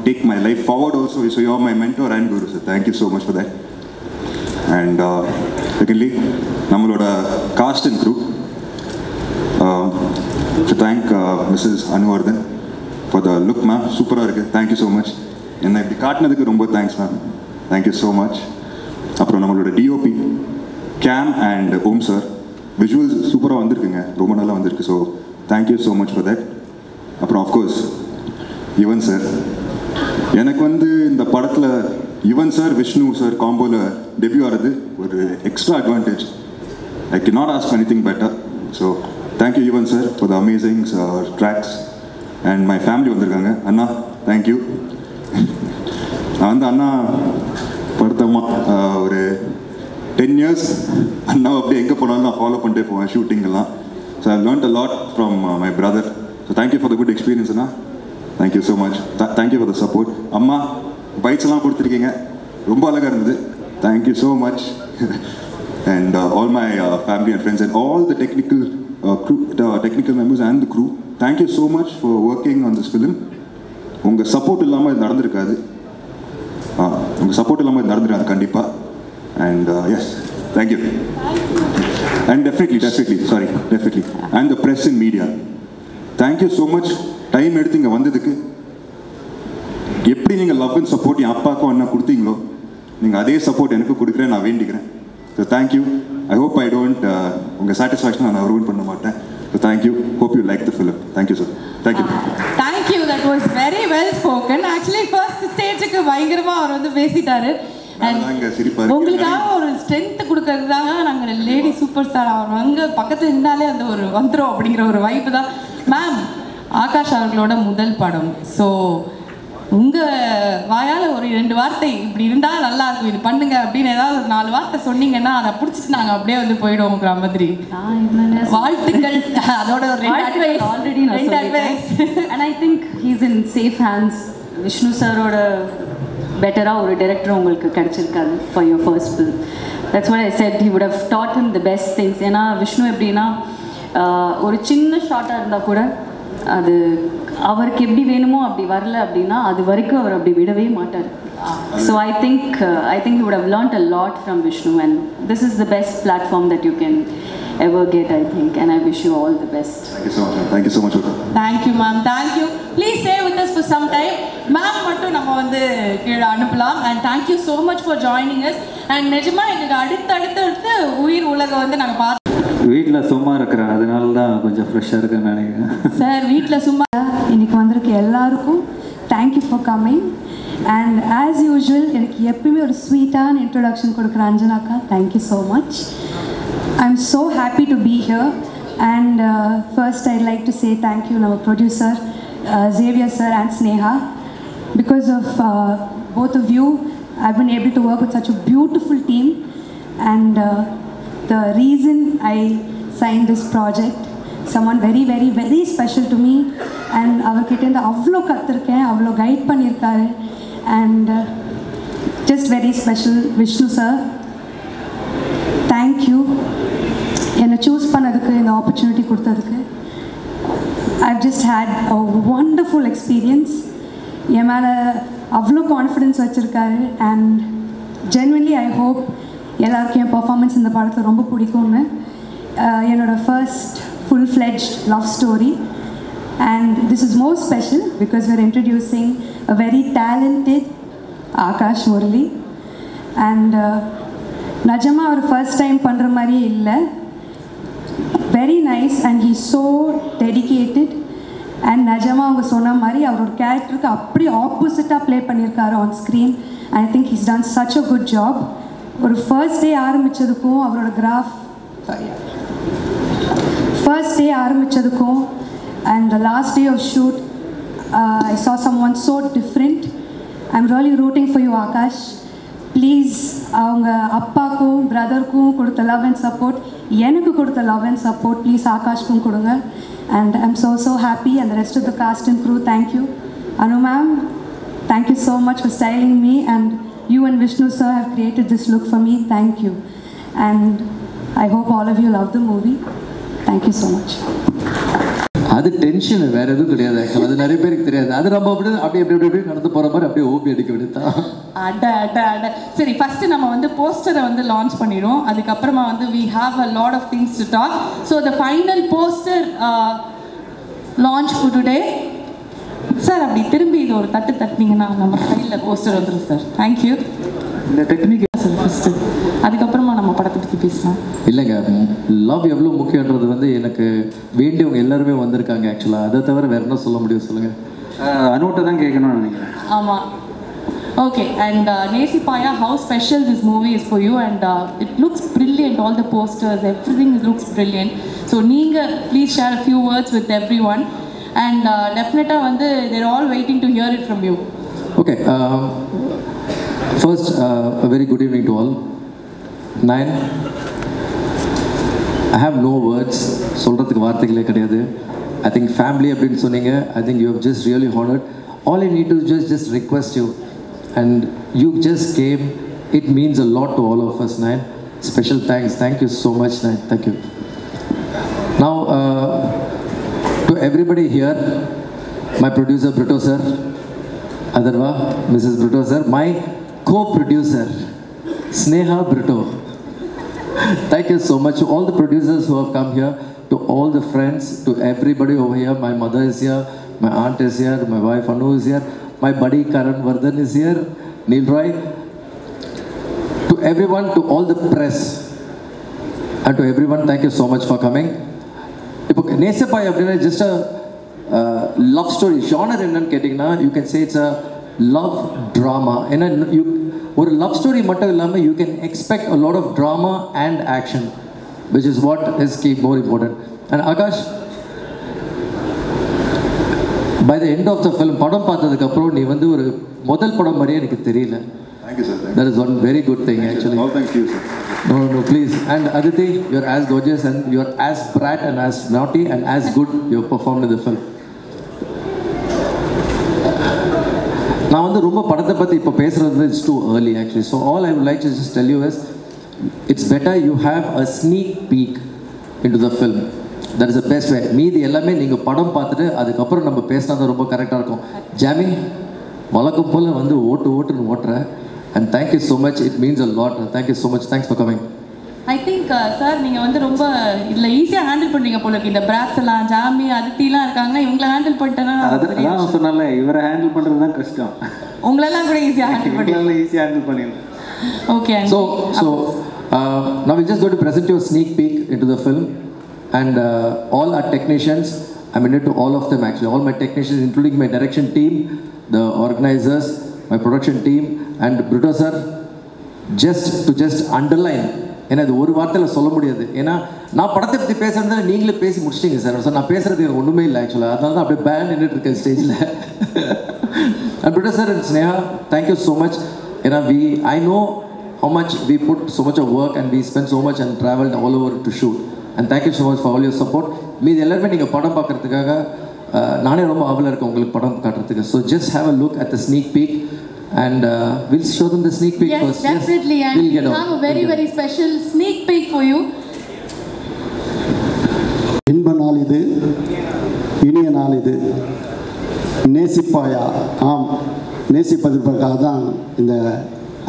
Speaker 5: take my life forward also. So you are my mentor and guru sir. Thank you so much for that. And secondly, nammaloda cast and crew. To thank Mrs. Anuvardhan for the look ma'am. Super irukku. Thank you so much. Enna ipdi kaatnadukku romba thanks ma'am. Thank you so much. Appo nammaloda DOP Cam and Om sir. Visuals சூப்பராக வந்திருக்குங்க. ரொம்ப நல்லா வந்திருக்கு. So thank you so much for that. அப்புறம் of course Yuvan sir. எனக்கு வந்து இந்த படத்தில் யுவன் சார் விஷ்ணு சார் காம்போவில் டெபியூ ஆகிறது ஒரு extra advantage. I can not ask anything better. So thank you Yuvan sir for the amazing tracks. And my family வந்திருக்காங்க. அண்ணா தேங்க்யூ. நான் வந்து அண்ணா படுத்தம்மா ஒரு 10 years அண்ணா அப்படியே எங்கே போனாலும் நான் ஃபாலோ பண்ணிட்டே போவேன் ஷூட்டிங்கெல்லாம். So I learnt a lot from my brother. So thank you for the good experience அண்ணா. Thank you so much. Thank you for the support. அம்மா பைட்ஸ் எல்லாம் கொடுத்துருக்கீங்க. ரொம்ப அழகாக இருந்தது. Thank you so much. And all my family and friends and all the technical members and the crew. Thank you so much for working on this film. உங்கள் support இல்லாமல் இது நடந்திருக்காது. உங்கள் சப்போர்ட் இல்லாமல் இது நடந்துருக்காது கண்டிப்பாக. And yes, thank you. And definitely. And the press and media. Thank you so much. Time எடுத்து இங்கே வந்ததுக்கு. எப்படி நீங்கள் லவ் அண்ட் சப்போர்ட் என் அப்பாவுக்கும் அண்ணா கொடுத்தீங்களோ நீங்கள் அதே சப்போர்ட் எனக்கு கொடுக்குறேன் நான் வேண்டிக்கிறேன். So thank you. I hope I don't உங்கள் சாட்டிஸ்ஃபேக்ஷன் நான் ரூன் பண்ண மாட்டேன். So thank you. Hope you like the film. Thank you sir. Thank you.
Speaker 3: Thank you. That was very well spoken. Actually first ஸ்டேஜுக்கு பயங்கரமாக அவர் வந்து பேசிட்டாரு. உங்களுக்காக ஒரு ஸ்ட்ரென்த் கொடுக்கறதுக்காக நாங்கள் லேடி சூப்பர் ஸ்டார் அவர் அங்கே பக்கத்தில் இருந்தாலே அந்த ஒரு வந்துடும் அப்படிங்கிற ஒரு வாய்ப்பு தான். மேம், ஆகாஷ் அவர்களோட முதல் படம். ஸோ உங்கள் வாயால் ஒரு 2 வார்த்தை இப்படி இருந்தால் நல்லா இருக்கும், இது பண்ணுங்க அப்படின்னு ஏதாவது ஒரு 4 வார்த்தை சொன்னீங்கன்னா அதை பிடிச்சிட்டு நாங்கள் அப்படியே வந்து போயிடுவோங்கிற மாதிரி. வாழ்த்துக்கள். அதோட ஒரு
Speaker 4: already and I think he's in safe hands. Vishnu சாரோட பெட்டராக ஒரு டைரக்டர் உங்களுக்கு கிடச்சிருக்காரு for your first film. that's what I said, he would have taught him the best things. ஏன்னா விஷ்ணு எப்படின்னா ஒரு சின்ன ஷார்ட்டாக இருந்தால் கூட அது அவருக்கு எப்படி வேணுமோ அப்படி வரல அப்படின்னா அது வரைக்கும் அவர் அப்படி விடவே மாட்டார். So I think you would have learnt a lot from Vishnu, and this is the best platform that you can ever get, I think, and I wish you all the best.
Speaker 5: Thank you so much. Thank you so much.
Speaker 3: Thank you ma'am, thank you. Please stay with us for some time. Ma'am மட்டும் நம்ம வந்து கீழே அனுப்பலாம். And thank you so much for joining us. And நிஜமா எங்களுக்கு அடுத்து உயிர் உலகம் வந்து நாங்கள் பார்த்து
Speaker 6: வீட்டில் சும்மா இருக்கிறேன், அதனால தான் கொஞ்சம் ஃப்ரெஷ்ஷாக இருக்குன்னு நினைக்கிறேன்.
Speaker 3: சார் வீட்டில் சும்மா
Speaker 7: இன்னைக்கு வந்திருக்க எல்லாருக்கும் thank you for coming. And as usual எனக்கு எப்பயுமே ஒரு ஸ்வீட்டான இன்ட்ரொடக்ஷன் கொடுக்குற அஞ்சனாக்கா, thank you so much. I am so happy to be here. And first I'd like to say thank you நம்ம producer Xavier sir and Sneha. Because of both of you, I've been able to work with such a beautiful team. And the reason I signed this project, someone very very very special to me, and அவர்கிட்ட இருந்து அவ்வளோ கற்றுருக்கேன், அவ்வளோ guide பண்ணியிருக்காரு. And just very special Vishnu sir, thank you என்னை choose பண்ணதுக்கு, இந்த opportunity கொடுத்ததுக்கு. I've just had a wonderful experience. என் மேலே அவ்வளோ கான்ஃபிடென்ஸ் வச்சுருக்காரு. அண்ட் ஜென்வன்லி ஐ ஹோப் எல்லாருக்கும் என் பர்ஃபார்மன்ஸ் இந்த படத்தில் ரொம்ப பிடிக்கும்னு. என்னோடய first full-fledged love story, and this is more special because we're introducing a very talented Akash Murali. And Najama our first time பண்ற மாதிரியே இல்லை, very nice, and he's so dedicated. And Najama அவங்க சொன்ன மாதிரி அவரோட கேரக்டருக்கு அப்படி ஆப்போசிட்டாக ப்ளே பண்ணியிருக்காரு on screen. I think he's done such a good job. ஒரு ஃபர்ஸ்ட் டே ஆரம்பித்ததுக்கும் அவரோட ஃபர்ஸ்ட் டே ஆரம்பித்ததுக்கும் and the last day of shoot, I saw someone so different. I'm really rooting for you, Akash. Please, அவங்க அப்பாக்கும் பிரதருக்கும் கொடுத்த love and support, எனக்கு கொடுத்த love and support please ஆகாஷ்க்கும் கொடுங்க. And I'm so happy, and the rest of the cast and crew, thank you. Anu ma'am, thank you so much for styling me, and you and Vishnu sir have created this look for me. Thank you. And I hope all of you love the movie. Thank you so much.
Speaker 6: அது tension வேற எதுவும் கிடையாது. ஆக்சுவலாக அது நிறைய பேருக்கு தெரியாது. அது நம்ம அப்படி நடந்து போகிற மாதிரி அப்படியே ஓபி அடிக்க வேண்டியதான்.
Speaker 3: அட சரி, ஃபர்ஸ்ட் நம்ம வந்து போஸ்டரை வந்து லான்ச் பண்ணிடுவோம். அதுக்கப்புறமா வந்து we have a lot of things to talk. So the final poster launch for today. Sir அப்படி திரும்பி இது ஒரு தட்டினீங்கன்னா நம்ம சைடில் போஸ்டர் வந்துடும் சார். தேங்க்யூ.
Speaker 6: இந்த டெக்னிக்
Speaker 3: சார் ஃபஸ்ட்டு, அதுக்கப்புறமா நம்ம படத்தை பற்றி பேசலாம்.
Speaker 6: இல்லைங்க, லவ் எவ்வளோ முக்கியன்றது வந்து எனக்கு வேண்டியவங்க எல்லாருமே வந்திருக்காங்க. ஆக்சுவலாக அதை தவிர வேறு என்ன சொல்ல முடியும் சொல்லுங்கள். அனோட்டை தான் கேட்கணும்னு நினைக்கிறேன்.
Speaker 3: ஆமாம், okay. And Nesi Paya, how special this movie is for you, and it looks brilliant, all the posters, everything looks brilliant. So Neenga, please share a few words with everyone, and definitely வந்து they're all waiting to hear it from you.
Speaker 6: Okay, first a very good evening to all. Nayan, I have no words, சொல்கிறதுக்கு வார்த்தைகளே கிடையாது. I think family அப்படின்னு சொன்னீங்க. I think you have just really honored. All I need to just request you, and you just came. It means a lot to all of us, Nayan. Special thanks. Thank you so much, Nayan. Thank you. Now, to everybody here, my producer Brito sir, Adarva, Mrs. Brito sir, my co-producer Sneha Brito. Thank you so much to all the producers who have come here, to all the friends, to everybody over here. My mother is here, my aunt is here, my wife Anu is here, my buddy Karan Vardhan is here, Neil Roy. To everyone, to all the press, and to everyone, thank you so much for coming. இப்போ நேசப்பாய் அப்படின்னா just love story genre என்னன்னு கேட்டிங்கன்னா, you can say it's a love drama. ஏன்னா ஒரு love story மட்டும் இல்லாமல் you can expect a lot of drama and action, which is what is keep more important. And Akash, by the end of the film படம் பார்த்ததுக்கப்புறம் நீ வந்து ஒரு முதல் படம் மாதிரியே எனக்கு தெரியல.
Speaker 5: Thank you, sir.
Speaker 6: That is one very good thing, actually.
Speaker 5: Oh, thank you, sir.
Speaker 6: No, please. And Aditi, you're as gorgeous and you're as bright and as naughty and as good you performed in the film. நான் வந்து ரொம்ப படத்தை பற்றி இப்போ பேசுகிறது it's too early actually. So all I would like to just tell you is, it's better you have a sneak peek into the film. That is the best way. மீதி எல்லாமே நீங்கள் படம் பார்த்துட்டு அதுக்கப்புறம் நம்ம பேசினா தான் ரொம்ப கரெக்டாக இருக்கும். ஜாமி வழக்கம் போல் வந்து ஓட்டுன்னு ஓட்டுறேன். And thank you so much. It means a lot. Thank you so much. Thanks for coming.
Speaker 3: I think sir நீங்கள் வந்து ரொம்ப இதில் ஈஸியாக ஹேண்டில் பண்ணுறீங்க போல இருக்கு. இந்த பிராட்ஸ் எல்லாம் ஜாமி அதித்திலாம் இருக்காங்கன்னா இவங்களை ஹேண்டில் பண்ணிட்டேன்னா
Speaker 2: அதான் சொன்னால இவரை ஹேண்டில் பண்ணுறது தான் கஷ்டம்.
Speaker 3: உங்களெல்லாம் கூட ஈஸியாக ஹேண்டில் பண்ணுறீங்க.
Speaker 2: ஈஸியாக ஹேண்டில் பண்ணிடலாம்.
Speaker 3: Okay.
Speaker 6: So now we're just going to present you a sneak peek into the film, and all our technicians, I'm indebted to all of them actually, all my technicians, including my direction team, the organizers, my production team, and Brito sir, just underline. ஏன்னா இது ஒரு வார்த்தையில் சொல்ல முடியாது. ஏன்னா நான் படத்தை பற்றி பேசுகிறதுனால நீங்களே பேசி முடிச்சிட்டிங்க சார். ஸோ நான் பேசுகிறது ஒன்றுமே இல்லை ஆக்சுவலாக. அதனால தான் அப்படியே பேன் நின்றுட்டு இருக்கேன் ஸ்டேஜில். And Brito sir and Sneha, thank you so much. You know, I know how much we put so much of work and we spent so much and traveled all over to shoot. And thank you so much for all your support. மீது எல்லாருமே நீங்கள் படம் பார்க்குறதுக்காக நானே ரொம்ப ஆவலாக இருக்கேன் உங்களுக்கு படம் காட்டுறதுக்கு. So just have a look at the sneak peek and we'll show them the sneak peek first.
Speaker 3: Yes, definitely. And
Speaker 6: we'll get
Speaker 3: have a very special sneak peek for you.
Speaker 8: இன்ப நாள் இது, இனிய நாள் இது. நேசிப்பாயா? ஆம், நேசிப்பதற்காக தான் இந்த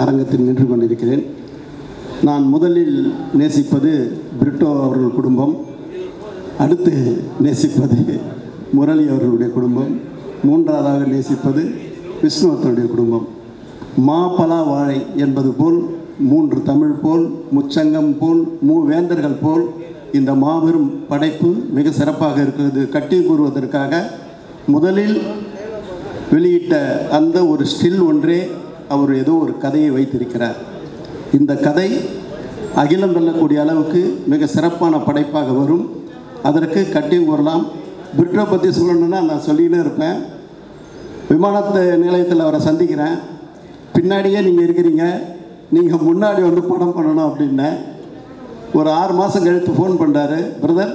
Speaker 8: அரங்கத்தில் நின்று கொண்டிருக்கிறேன். நான் முதலில் நேசிப்பது பிரிட்டோ அவர்கள் குடும்பம், அடுத்து நேசிப்பது முரளி அவர்களுடைய குடும்பம், மூன்றாவதாக நேசிப்பது விஷ்ணுவர்தனுடைய குடும்பம். மா பலா வாழை என்பது போல், மூன்று தமிழ் போல், முச்சங்கம் போல், மூவேந்தர்கள் போல் இந்த மாபெரும் படைப்பு மிக சிறப்பாக இருக்கிறது. கட்டி கூறுவதற்காக முதலில் வெளியிட்ட அந்த ஒரு ஸ்டில் ஒன்றே அவர் ஏதோ ஒரு கதையை வைத்திருக்கிறார். இந்த கதை அகிலம் வெல்லக்கூடிய அளவுக்கு மிக சிறப்பான படைப்பாக வரும். அதற்கு கட்டியும் கூறலாம். பிரிட்டோ பற்றி சொல்லணுன்னா நான் சொல்லிக்கிட்டே இருப்பேன். விமானத்து நிலையத்தில் அவரை சந்திக்கிறேன். பின்னாடியே நீங்கள் இருக்கிறீங்க, நீங்கள் முன்னாடி வந்து படம் பண்ணணும் அப்படின்னேன். ஒரு 6 மாதம் கழித்து ஃபோன் பண்ணுறாரு, பிரதர்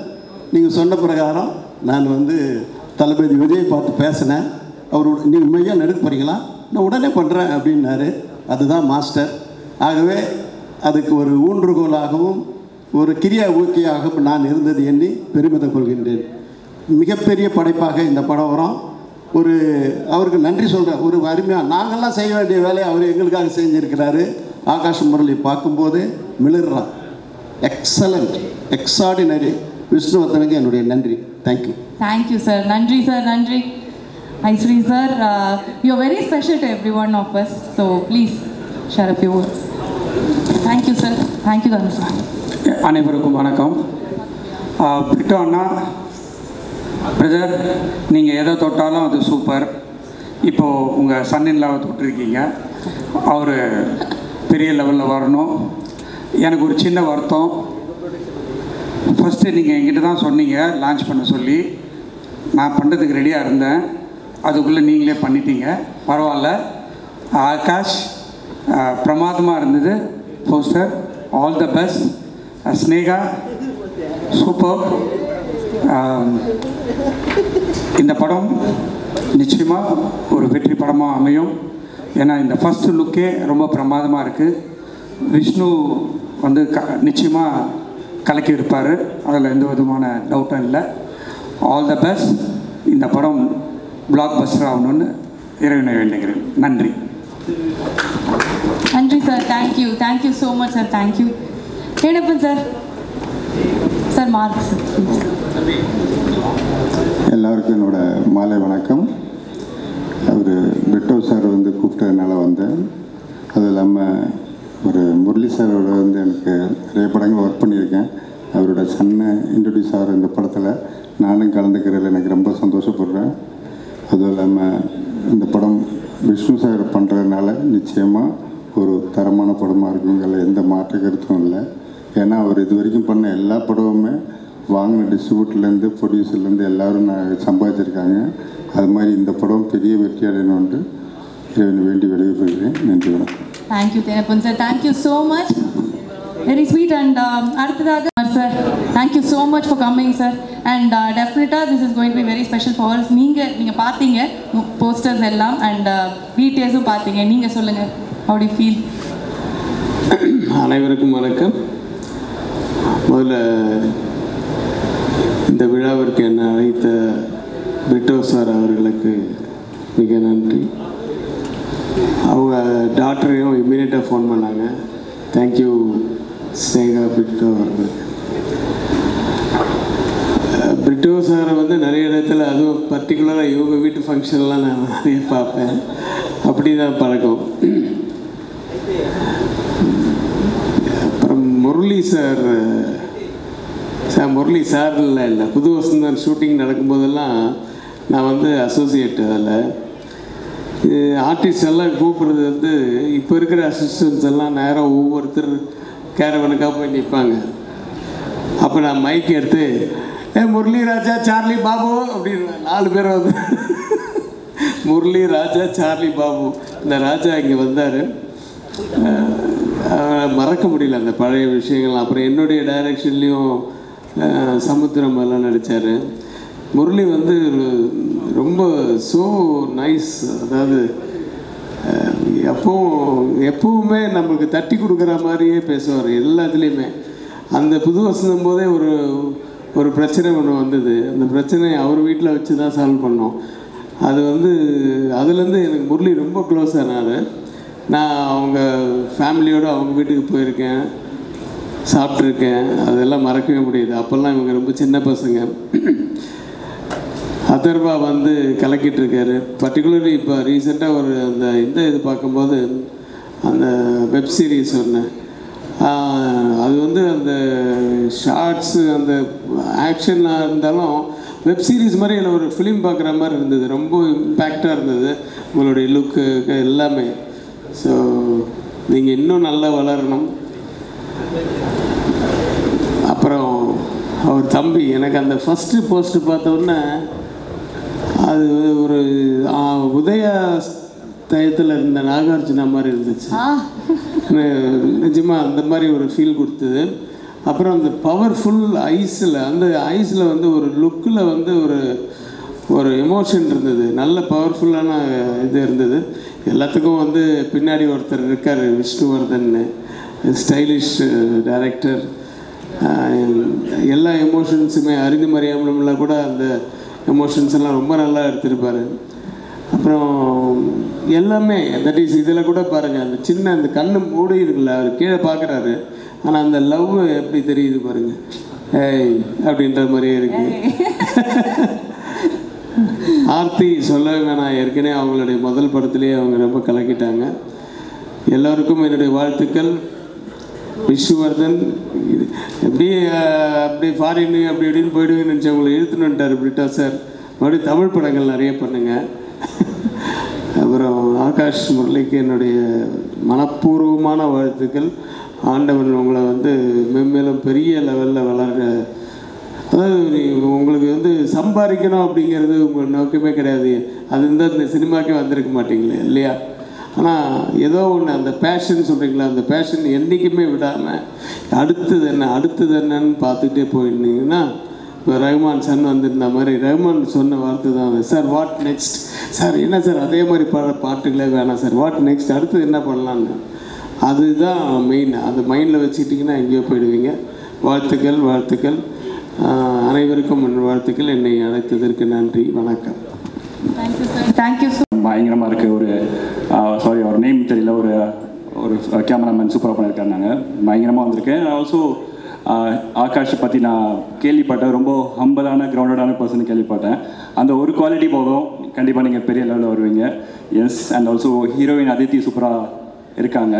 Speaker 8: நீங்கள் சொன்ன பிரகாரம் நான் வந்து தளபதி விஜய் பார்த்து பேசினேன், அவரோட நீங்கள் மெய்யாக நடிக்க போகிறீங்களா, நான் உடனே பண்ணுறேன் அப்படின்னாரு. அதுதான் மாஸ்டர். ஆகவே அதுக்கு ஒரு ஊன்றுகோலாகவும் ஒரு கிரியா ஊக்கியாகவும் நான் இருந்தது எண்ணி பெருமிதம் கொள்கின்றேன். மிகப்பெரிய படைப்பாக இந்த படம் வரும். ஒரு அவருக்கு நன்றி சொல்கிறேன். ஒரு அருமையாக நாங்கள்லாம் செய்ய வேண்டிய வேலையை அவர் எங்களுக்காக செஞ்சுருக்கிறாரு. ஆகாஷ் முரளி பார்க்கும்போது மிளறான். எக்ஸலண்ட், எக்ஸார்டினரி. விஷ்ணுவர்தனுக்கு என்னுடைய நன்றி. தேங்க்யூ.
Speaker 3: Thank you sir. நன்றி சார், நன்றி. Aisri sir, you are very special to every one of us. So please share a few words. Thank you sir. Thank you தான் சார்.
Speaker 9: அனைவருக்கும் வணக்கம். பிரிட்டோ அண்ணா, பிரதர் நீங்கள் எதை தொட்டாலும் அது சூப்பர். இப்போது உங்கள் சன்னின்லாவை தொட்டிருக்கீங்க, அவர் பெரிய லெவலில் வரணும். எனக்கு ஒரு சின்ன வருத்தம். ஃபஸ்ட்டு நீங்கள் என்கிட்ட தான் சொன்னீங்க லான்ச் பண்ண சொல்லி, நான் பண்ணுறதுக்கு ரெடியாக இருந்தேன். அதுக்குள்ளே நீங்களே பண்ணிட்டீங்க, பரவாயில்ல. ஆகாஷ் பிரமாதமாக இருந்தது poster. All the best. Sneha super. இந்த படம் நிச்சயமாக ஒரு வெற்றி படமாக அமையும். ஏன்னா இந்த ஃபஸ்ட்டு லுக்கே ரொம்ப பிரமாதமாக இருக்குது. விஷ்ணு வந்து நிச்சயமாக கலக்கி இருப்பார், அதில் எந்த விதமான டவுட்டும் இல்லை. All the best. இந்த படம் பிளாக் பஸ்டர் ஆகணும்னு இறைவனை வேண்டுகிறேன். நன்றி.
Speaker 3: நன்றி sir. Thank you. Thank you so much sir. Thank you. Thenappan sir. Sir Mark sir.
Speaker 10: எல்லாருக்கும் என்னோட மாலை வணக்கம். அவர் பிரிட்டோ சார் வந்து கூப்பிட்டதுனால வந்தேன். அது இல்லாமல் ஒரு முரளி சாரோட வந்து எனக்கு நிறைய படங்கள் ஒர்க் பண்ணியிருக்கேன். அவரோட சன்னை இன்ட்ரடியூஸ் ஆகிற இந்த படத்தில் நானும் கலந்துக்கிறதில் எனக்கு ரொம்ப சந்தோஷப்படுறேன். அதுவும் இல்லாமல் இந்த படம் விஷ்ணு சார் பண்ணுறதுனால நிச்சயமாக ஒரு தரமான படமாக இருக்குங்கிறதுல எந்த மாற்று கருத்தும் இல்லை. ஏன்னா அவர் இது வரைக்கும் பண்ண எல்லா படமுமே வாங்கின டிஸ்ட்ரிபியூட்டர்லேருந்து ப்ரொடியூசர்லேருந்து எல்லோரும் சம்பாதிச்சிருக்காங்க. அது மாதிரி இந்த படம் பெரிய வெற்றி அடையணும்னு வேண்டி விடைபெறுகிறேன். நன்றி, வணக்கம்.
Speaker 3: Thank you Thenappan sir. Thank you so much. Very sweet. And அடுத்ததாக sir, thank you so much for coming sir. And டெஃபினட்டாக this is going to be very special for us. நீங்கள் பார்த்தீங்க போஸ்டர்ஸ் எல்லாம் அண்ட் டீட்டெயில்ஸும் பார்த்தீங்க. நீங்கள் சொல்லுங்கள், ஹவ் டு யூ ஃபீல்?
Speaker 11: அனைவருக்கும் வணக்கம். முதல்ல இந்த விழாவிற்கு என்னை அழைத்த பிரிட்டோ சார் அவர்களுக்கு மிக நன்றி. அவங்க டாக்டரையும் இம்மீடியட்டாக ஃபோன் பண்ணாங்க. தேங்க்யூ ஸ்னேகா பிரிட்டோ அவர்களுக்கு. பிரிட்டோ சாரை வந்து நிறைய இடத்துல, அதுவும் பர்டிகுலராக இவங்க வீட்டு ஃபங்க்ஷன்லாம் நான் நிறைய பார்ப்பேன். அப்படி தான் பழக்கம். அப்புறம் முரளி சார் முரளி சார் இல்லை புது வசந்தன் ஷூட்டிங் நடக்கும்போதெல்லாம் நான் வந்து அசோசியேட். அதில் ஆர்டிஸ்ட் எல்லாம் கூப்பிட்றது வந்து இப்போ இருக்கிற அசிஸ்டன்ஸ் எல்லாம் நேரம் ஒவ்வொருத்தர் கேரவனுக்காக போய் நிற்பாங்க. அப்போ நான் மைக் எடுத்து முரளி ராஜா சார்லி பாபு அப்படின்னு 4 பேர் வந்து முரளி ராஜா சார்லி பாபு. இந்த ராஜா இங்கே வந்தார். மறக்க முடியல அந்த பழைய விஷயங்கள். அப்புறம் என்னுடைய டைரக்ஷன்லேயும் சமுத்திரம் எல்லாம் நடித்தார். முரளி வந்து ரொம்ப ஸோ நைஸ். அதாவது எப்பவுமே நம்மளுக்கு தட்டி கொடுக்குற மாதிரியே பேசுவார் எல்லாத்துலேயுமே. அந்த புது வசந்தம் போதே ஒரு பிரச்சனை ஒன்று வந்தது. அந்த பிரச்சனையை அவர் வீட்டில் வச்சு தான் சால்வ் பண்ணோம். அது வந்து அதுலேருந்து எனக்கு முரளி ரொம்ப க்ளோஸ் ஆனார். நான் அவங்க ஃபேமிலியோடு அவங்க வீட்டுக்கு போயிருக்கேன், சாப்பிட்ருக்கேன். அதெல்லாம் மறக்கவே முடியுது. அப்போல்லாம் இவங்க ரொம்ப சின்ன பசங்க. அதர்வா வந்து கலக்கிட்டுருக்காரு. பர்டிகுலர்லி இப்போ ரீசெண்டாக இந்த இது பார்க்கும்போது அந்த வெப் சீரிஸ் ஒன்று, அது வந்து அந்த ஷார்ட்ஸு அந்த ஆக்ஷனாக இருந்தாலும் வெப் சீரிஸ் மாதிரி எனக்கு ஒரு ஃபிலிம் பார்க்குற மாதிரி இருந்தது. ரொம்ப இம்பேக்டாக இருந்தது உங்களுடைய லுக்கு எல்லாமே. ஸோ நீங்கள் இன்னும் நல்லா வளரணும். அப்புறம் அவர் தம்பி எனக்கு அந்த ஃபஸ்ட்டு போஸ்ட்டு பார்த்தோன்னே அது ஒரு உதயா டயத்தில் இருந்த நாகார்ஜுனா மாதிரி இருந்துச்சு. நிஜமாக அந்த மாதிரி ஒரு ஃபீல் கொடுத்தது. அப்புறம் அந்த பவர்ஃபுல் ஐஸில் வந்து ஒரு லுக்கில் வந்து ஒரு எமோஷன் இருந்தது. நல்ல பவர்ஃபுல்லான இது இருந்தது. எல்லாத்துக்கும் வந்து பின்னாடி ஒருத்தர் இருக்கார், விஷ்ணுவர்தன், ஸ்டைலிஷ் டைரக்டர். எல்லா எமோஷன்ஸுமே அறிந்து மறியாமலாம் கூட அந்த எமோஷன்ஸ் எல்லாம் ரொம்ப நல்லா எடுத்திருப்பார். அப்புறம் எல்லாமே தட் இஸ் இதில் கூட பாருங்கள், அந்த சின்ன அந்த கண்ணு மூடி இருக்குல்ல, அவர் கீழே பார்க்குறாரு, ஆனால் அந்த லவ் எப்படி தெரியுது பாருங்கள். ஏய் அப்படின்ற மாதிரியே இருக்குது. ஆர்த்தி சொல்லவே வேணாம். ஏற்கனவே அவங்களுடைய முதல் படத்துலேயே அவங்க ரொம்ப கலக்கிட்டாங்க. எல்லோருக்கும் என்னுடைய வாழ்த்துக்கள். விஷ்ணுவர்தன் அப்படி ஃபாரின் அப்படி இப்படின்னு போயிடுவேன்னு நினச்சி அவங்களை இழுத்துன்னு வந்துட்டார் பிரிட்டோ சார். மறுபடியும் தமிழ் படங்கள் நிறைய பண்ணுங்கள். அப்புறம் ஆகாஷ் முரளிக்கு என்னுடைய மனப்பூர்வமான வாழ்த்துக்கள். ஆண்டவன் உங்களை வந்து மென்மேலும் பெரிய லெவலில் வளர்ற, அதாவது உங்களுக்கு வந்து சம்பாதிக்கணும் அப்படிங்கிறது உங்கள் நோக்கமே கிடையாது. அது இருந்தால் இந்த சினிமாக்கே வந்திருக்க மாட்டீங்களே இல்லையா? ஆனால் ஏதோ ஒன்று அந்த பேஷன் சொல்கிறீங்களா, அந்த பேஷன் என்றைக்குமே விடாமல் அடுத்தது என்னன்னு பார்த்துக்கிட்டே போயிருந்தீங்கன்னா, இப்போ ரஹ்மான் சன் வந்திருந்த மாதிரி ரஹ்மான் சொன்ன வார்த்தை தான் அது. சார் வாட் நெக்ஸ்ட் சார், என்ன சார் அதே மாதிரி பாட்டுகளே வேணாம் சார், வாட் நெக்ஸ்ட் அடுத்தது என்ன பண்ணலான்னு. அதுதான் மெயின். அது மைண்டில் வச்சுக்கிட்டிங்கன்னா எங்கேயோ போயிடுவீங்க. வாழ்த்துக்கள். அனைவருக்கும் வாழ்த்துக்கள். என்னை அழைத்ததற்கு நன்றி. வணக்கம்.
Speaker 3: Thank you sir.
Speaker 12: பயங்கரமாக இருக்குது. அவர் நேம் தெரியல. ஒரு கேமராமேன் சூப்பராக பண்ணியிருக்காரு. நாங்கள் பயங்கரமாக வந்திருக்கேன். ஆல்சோ ஆகாஷை பற்றி நான் கேள்விப்பட்டேன். ரொம்ப ஹம்பலான கிரவுண்டடான பர்சன் கேள்விப்பட்டேன். அந்த ஒரு குவாலிட்டி போதும், கண்டிப்பாக நீங்கள் பெரிய லெவலில் வருவீங்க. Yes. And also heroine Aditi சூப்பராக இருக்காங்க.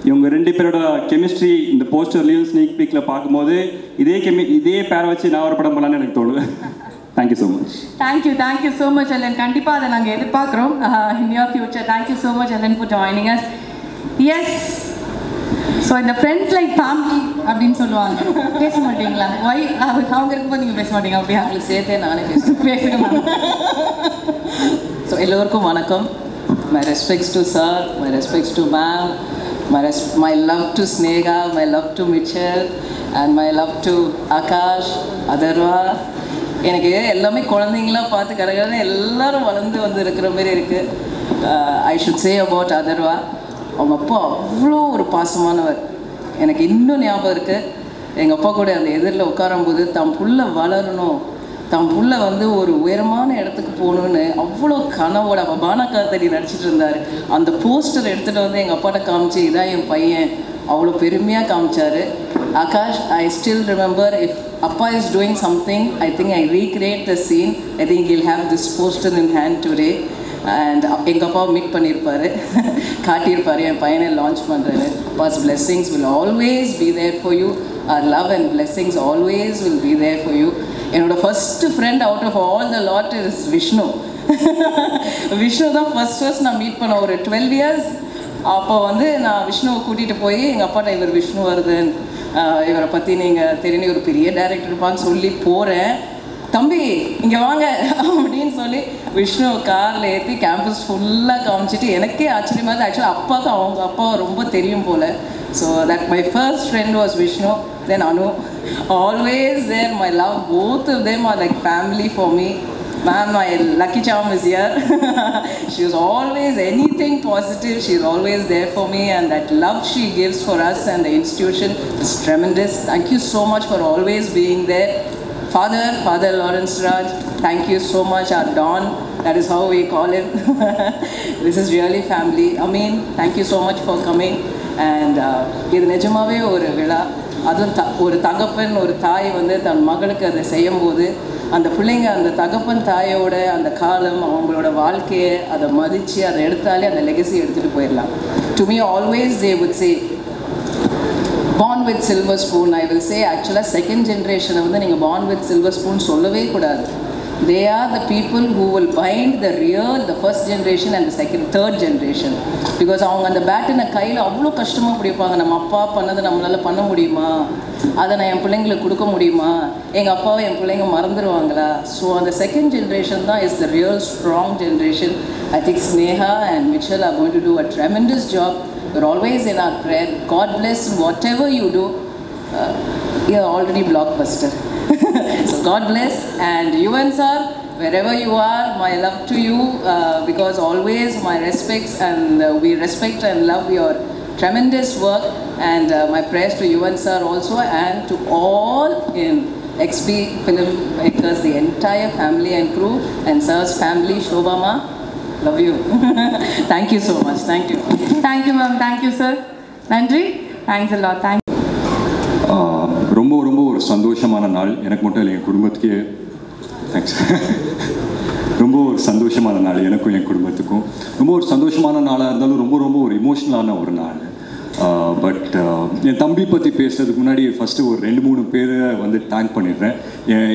Speaker 12: இவங்க 2 பேரோட கெமிஸ்ட்ரி இந்த போஸ்டர்லேயும் ஸ்னீக் பீக்கில் பார்க்கும்போது இதே பேரை வச்சு நான் ஒரு படம் பண்ணலான்னு எனக்கு தோணுது. Thank you so much.
Speaker 3: Thank you so much Alan. கண்டிப்பாக அதை நாங்கள் எதிர்பார்க்குறோம் in your future. Thank you so much Alan for joining us. Yes. So இந்த ஃப்ரெண்ட்ஸ் லைக் ஃபேமிலி அப்படின்னு சொல்லுவாங்க. பேச மாட்டீங்களா? அவங்க இருக்கும்போது நீங்கள் பேச மாட்டீங்க அப்படியா?
Speaker 13: அவங்களுக்கு சேர்த்தே நானே பேசுகிறேன். ஸோ எல்லோருக்கும் வணக்கம். My respects to sir, my respects to ma'am, my love to Snega, my love to Mitchell, and my love to Akash, Adarva. எனக்கு எல்லாமே குழந்தைங்களாம் பார்த்து கடற்கரை எல்லாரும் வளர்ந்து வந்து இருக்கிற மாதிரி இருக்குது. I should say about Atharva. அவங்க அப்பா அவ்வளோ ஒரு பாசமானவர். எனக்கு இன்னும் ஞாபகம் இருக்குது. எங்கள் அப்பா கூட அந்த எதிரில் உட்காரும்போது தம் புள்ள வளரணும், தம் புள்ள வந்து ஒரு உயரமான இடத்துக்கு போகணுன்னு அவ்வளோ கனவோட பானகாத்தடி நடிச்சிட்டு இருந்தார். அந்த போஸ்டர் எடுத்துகிட்டு வந்து எங்கள் அப்பாட்ட காமிச்சு இதான் என் பையன் அவ்வளோ பெருமையாக காமிச்சார். Akash, I still remember if Appa is doing something, I think I recreate the scene. I think he'll have this poster in hand today. And எங்கள் அப்பா மீட் பண்ணியிருப்பார், காட்டியிருப்பார் என் பையனை லான்ச் பண்ணுறாரு. Appa's blessings will always be there for you. Our love and blessings always will be there for you. என்னோட first friend out of all the lot is Vishnu. Vishnu தான் first நான் meet பண்ண ஒரு 12 years. அப்போ வந்து நான் விஷ்ணுவை கூட்டிகிட்டு போய் எங்கள் அப்பாட்ட இவர் விஷ்ணு வருதுன்னு, இவரை பற்றி நீங்கள் தெரியும், ஒரு பெரிய டைரக்டர் இருப்பான்னு சொல்லி போகிறேன். தம்பி இங்கே வாங்க அப்படின்னு சொல்லி விஷ்ணு காரில் ஏற்றி கேம்பஸ் ஃபுல்லாக காமிச்சிட்டு எனக்கே ஆச்சரியமாக இருந்தது. ஆக்சுவலாக அப்பாவுக்கு அவங்க அப்பாவை ரொம்ப தெரியும் போல். So that my first friend was Vishnu. Then Anu, always there, my love, both of them are like family for me. Ma'am, my lucky charm is here. She was always anything positive. She's always there for me, and that love she gives for us and the institution is tremendous. Thank you so much for always being there. Father Lawrence Raj, thank you so much. Our Don, that is how we call him. This is really family. Amin, thank you so much for coming. And இது நிஜமாவே ஒரு விழா. அதுவும் ஒரு தகப்பன் ஒரு தாய் வந்து தன் மகளுக்கு அதை செய்யும்போது அந்த பிள்ளைங்க அந்த தகப்பன் தாயோட அந்த காலம் அவங்களோட வாழ்க்கையை அதை மதித்து அதை எடுத்தாலே அந்த லெகசி எடுத்துகிட்டு போயிடலாம். To me always they would say born with silver spoon. I will say actually second generation வந்து நீங்கள் born with silver spoon சொல்லவே கூடாது. They are the people who will bind the real, the first generation and the third generation. Because அவங்க அந்த பேட்டினை கையில் அவ்வளோ கஷ்டமாக பிடிப்பாங்க. நம்ம அப்பா பண்ணதை நம்மளால் பண்ண முடியுமா, அதை நான் என் பிள்ளைங்களுக்கு கொடுக்க முடியுமா, எங்கள் அப்பாவை என் பிள்ளைங்க மறந்துடுவாங்களா. ஸோ அந்த செகண்ட் ஜென்ரேஷன் தான் is the real strong generation. I think Sneha and Mitchell are going to do a tremendous job. You're always in our prayer. God bless whatever you do. You're already blockbuster. So God bless. And Yuvan sir, wherever you are, my love to you, because always my respects, and we respect and love your tremendous work. And my prayers to Yuvan sir also, and to all in XP Filmmakers, the entire family and crew, and sir's family, Shobama. Love you. Thank you so much. Thank you.
Speaker 3: Thank you ma'am. Thank you sir. Nandri. Thanks a lot. Thank you.
Speaker 14: ரொம்ப ரொம்ப ஒரு சந்தோஷமான நாள் எனக்கு மட்டும் இல்லை, என் குடும்பத்துக்கே. Thanks. ரொம்ப ஒரு சந்தோஷமான நாள் எனக்கும் என் குடும்பத்துக்கும். ரொம்ப ஒரு சந்தோஷமான நாளாக இருந்தாலும் ரொம்ப ரொம்ப ஒரு இமோஷ்னலான ஒரு நாள். பட் என் தம்பி பற்றி பேசுறதுக்கு முன்னாடி ஃபஸ்ட்டு ஒரு 2-3 பேரை வந்து தேங்க் பண்ணிடுறேன்.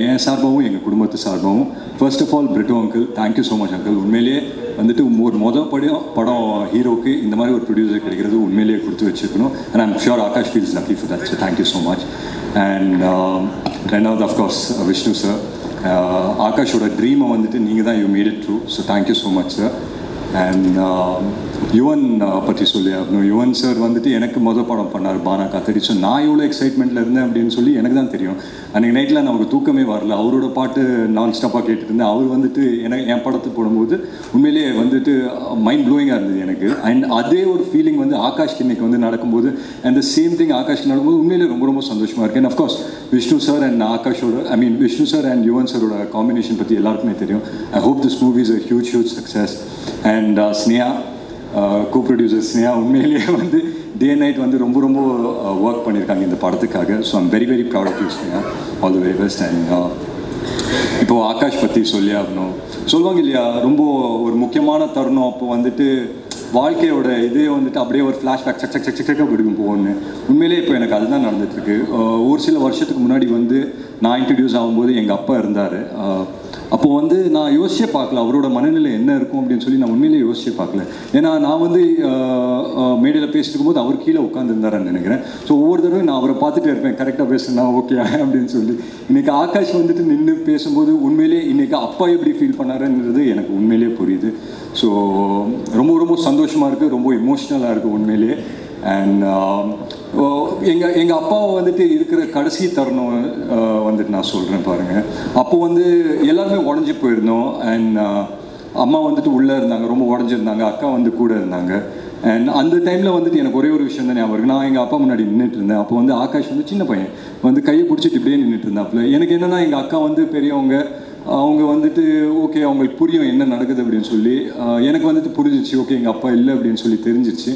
Speaker 14: என் சார்பாகவும் எங்கள் குடும்பத்து சார்பாகவும். First of all Britto uncle, thank you so much uncle. உண்மையிலேயே வந்துட்டு ஒரு படம் ஹீரோக்கு இந்த மாதிரி ஒரு ப்ரொடியூசர் கிடைக்கிறது உண்மையிலேயே கொடுத்து வச்சுருக்கணும். And I'm sure Akash feels lucky for that. So thank you so much. And ரெண்டாவது அஃப்கோர்ஸ் விஷ்ணு சார், ஆகாஷோட ட்ரீமை வந்துட்டு நீங்கள் தான் you made it true. So thank you so much sir. And Yuvan பற்றி சொல்லி ஆகணும். யுவன் சார் வந்துட்டு எனக்கு படம் பண்ணார் பானா காத்தடி. ஸோ நான் எவ்வளோ எக்ஸைட்மெண்ட்டில் இருந்தேன் அப்படின்னு சொல்லி எனக்கு தான் தெரியும். அன்றைக்கி நைட்டில் நமக்கு தூக்கமே வரல, அவரோட பாட்டு நான் ஸ்டாப்பாக கேட்டுட்டு இருந்தேன். அவர் வந்துட்டு என் படத்துக்கு போடும்போது உண்மையிலேயே வந்துட்டு மைண்ட் ப்ளோயிங்காக இருந்தது எனக்கு. அண்ட் அதே ஒரு ஃபீலிங் வந்து ஆகாஷ்க்கு இன்னைக்கு வந்து நடக்கும்போது, அண்ட் த சேம் திங் ஆகாஷ்க்கு நடக்கும்போது உண்மையிலேயே ரொம்ப ரொம்ப சந்தோஷமாக இருக்குது. And of course Vishnu sir and ஆகாஷோட விஷ்ணு சார் அண்ட் யுவன் சாரோட காம்பினேஷன் பற்றி எல்லாருக்குமே தெரியும். I hope this movie is a huge success. And Sneha, co-producer Sneha உண்மையிலேயே வந்து டே நைட் வந்து ரொம்ப ரொம்ப ஒர்க் பண்ணியிருக்காங்க இந்த படத்துக்காக. So I'm very very proud of you Sneha. All the very best. And இப்போது ஆகாஷ் பற்றி சொல்லி ஆகணும். சொல்லுவாங்க இல்லையா, ரொம்ப ஒரு முக்கியமான தருணம் அப்போ வந்துட்டு வாழ்க்கையோட இதே வந்துட்டு அப்படியே ஒரு ஃப்ளாஷ்பேக் சக்க பிடிக்கும் போகணுன்னு. உண்மையிலே இப்போ எனக்கு அதுதான் நடந்துகிட்ருக்கு. ஒரு சில வருஷத்துக்கு முன்னாடி வந்து நான் இன்ட்ரடியூஸ் ஆகும்போது எங்கள் அப்பா இருந்தார். அப்போது வந்து நான் யோசிச்சே பார்க்கல அவரோட மனநிலை என்ன இருக்கும் அப்படின்னு சொல்லி. நான் உண்மையிலே யோசிச்சே பார்க்கல. ஏன்னா நான் வந்து மேடையில் பேசிட்டு இருக்கும்போது அவர் கீழே உட்காந்துருந்தாருன்னு நினைக்கிறேன். ஸோ ஒவ்வொரு தடவையும் நான் அவரை பார்த்துட்டே இருப்பேன், கரெக்டாக பேசுனா ஓகே அப்படின்னு சொல்லி. இன்றைக்கி ஆகாஷ் வந்துட்டு நின்று பேசும்போது உண்மையிலே இன்றைக்கி அப்பா எப்படி ஃபீல் பண்ணாருன்றது எனக்கு உண்மையிலே புரியுது. ஸோ ரொம்ப ரொம்ப சந்தோஷமாக இருக்குது, ரொம்ப இமோஷ்னலாக இருக்குது உண்மையிலே. அண்ட் எங்கள் அப்பாவை வந்துட்டு இருக்கிற கடைசி தருணம் வந்துட்டு நான் சொல்கிறேன் பாருங்கள். அப்போது வந்து எல்லாருமே உடஞ்சி போயிருந்தோம். அண்ட் அம்மா வந்துட்டு உள்ளே இருந்தாங்க, ரொம்ப உடஞ்சிருந்தாங்க. அக்கா வந்து கூட இருந்தாங்க. அண்ட் அந்த டைமில் வந்துட்டு எனக்கு ஒரே ஒரு விஷயம் தான் ஞாபகம் இருக்கு. நான் எங்கள் அப்பா முன்னாடி நின்றுட்டு இருந்தேன். அப்போ வந்து ஆகாஷ் வந்து சின்ன பையன் வந்து கையை பிடிச்சிட்டு இப்படியே நின்றுட்டு இருந்தாப்புல. எனக்கு என்னென்னா எங்கள் அக்கா வந்து பெரியவங்க, அவங்க வந்துட்டு ஓகே அவங்களுக்கு புரியும் என்ன நடக்குது அப்படின்னு சொல்லி. எனக்கு வந்துட்டு புரிஞ்சிச்சு, ஓகே எங்கள் அப்பா இல்லை அப்படின்னு சொல்லி தெரிஞ்சிருச்சு.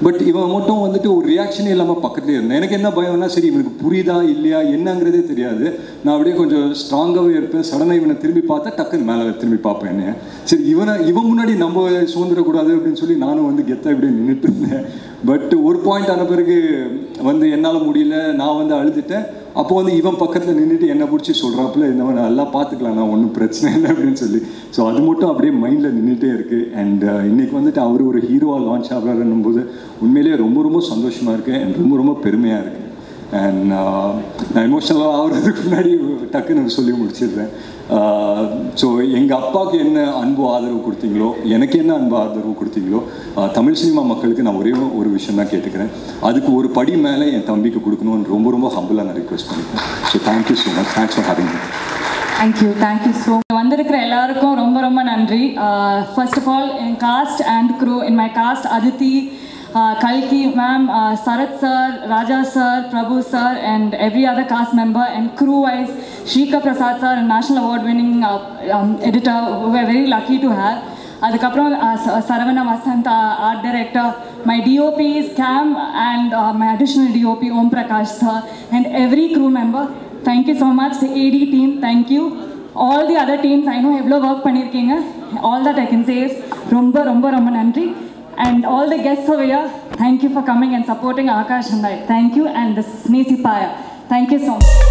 Speaker 14: பட் இவன் மட்டும் வந்துட்டு ஒரு ரியாக்ஷனே இல்லாமல் பக்கத்துலேயே இருந்தேன். எனக்கு என்ன பயம்னா, சரி இவனுக்கு புரியுதா இல்லையா என்னங்கிறதே தெரியாது. நான் அப்படியே கொஞ்சம் ஸ்ட்ராங்காகவே இருப்பேன். சடனாக இவனை திரும்பி பார்த்தா டக்குன்னு மேலே திரும்பி பார்ப்பேன் என்னைய. சரி இவன் முன்னாடி நம்ம சுதந்திரக்கூடாது அப்படின்னு சொல்லி நானும் வந்து கெத்தாக இப்படியே நின்றுட்டு இருந்தேன். பட் ஒரு பாயிண்ட் ஆன பிறகு வந்து என்னால் முடியல, நான் வந்து அழுதுட்டேன். அப்போ வந்து இவன் பக்கத்தில் நின்றுட்டு என்னை பிடிச்சி சொல்கிறாப்புல, இந்த நல்லா பார்த்துக்கலாம், நான் ஒன்றும் பிரச்சனை இல்லை அப்படின்னு சொல்லி. ஸோ அது மட்டும் அப்படியே மைண்டில் நின்றுட்டே இருக்குது. அண்ட் இன்றைக்கி வந்துட்டு அவர் ஒரு ஹீரோவாக லான்ச் ஆகிறாருன்னும் போது உண்மையிலேயே ரொம்ப ரொம்ப சந்தோஷமாக இருக்குது அண்ட் ரொம்ப ரொம்ப பெருமையாக இருக்குது. அண்ட் நான் எமோஷனலாக ஆகிறதுக்கு முன்னாடி டக்குன்னு சொல்லி முடிச்சிடுறேன். ஸோ எங்கள் அப்பாவுக்கு என்ன அன்பு ஆதரவு கொடுத்தீங்களோ, எனக்கு என்ன அன்பு ஆதரவு கொடுத்தீங்களோ, தமிழ் சினிமா மக்களுக்கு நான் ஒரே ஒரு விஷயம் தான் கேட்டுக்கிறேன். அதுக்கு ஒரு படி மேலே என் தம்பிக்கு கொடுக்கணும்னு ரொம்ப ரொம்ப ஹம்பிளாக நான் ரிக்வெஸ்ட் பண்ணிக்கிறேன். So thank you so much. Thanks for having me.
Speaker 4: Thank you so வந்திருக்கிற எல்லாருக்கும் ரொம்ப ரொம்ப நன்றி. ஃபர்ஸ்ட் ஆஃப் ஆல் என் cast and crew, in my cast Aditi, Kalki ma'am, Sarath sir, Raja sir, Prabhu sir, and every other cast member, and crew-wise, Shrika Prasad sir, a national award-winning editor, who we are very lucky to have. Adukapram Saravana Vasanta, art director, my DOPs, Cam, and my additional DOP, Om Prakash sir, and every crew member. Thank you so much. The AD team, thank you. All the other teams, I know evlo work pannirkeenga. All that I can say is romba romba romba nandri. And all the guests over here, thank you for coming and supporting Akash and I. Thank you, and the Snesi Paya. Thank you so much.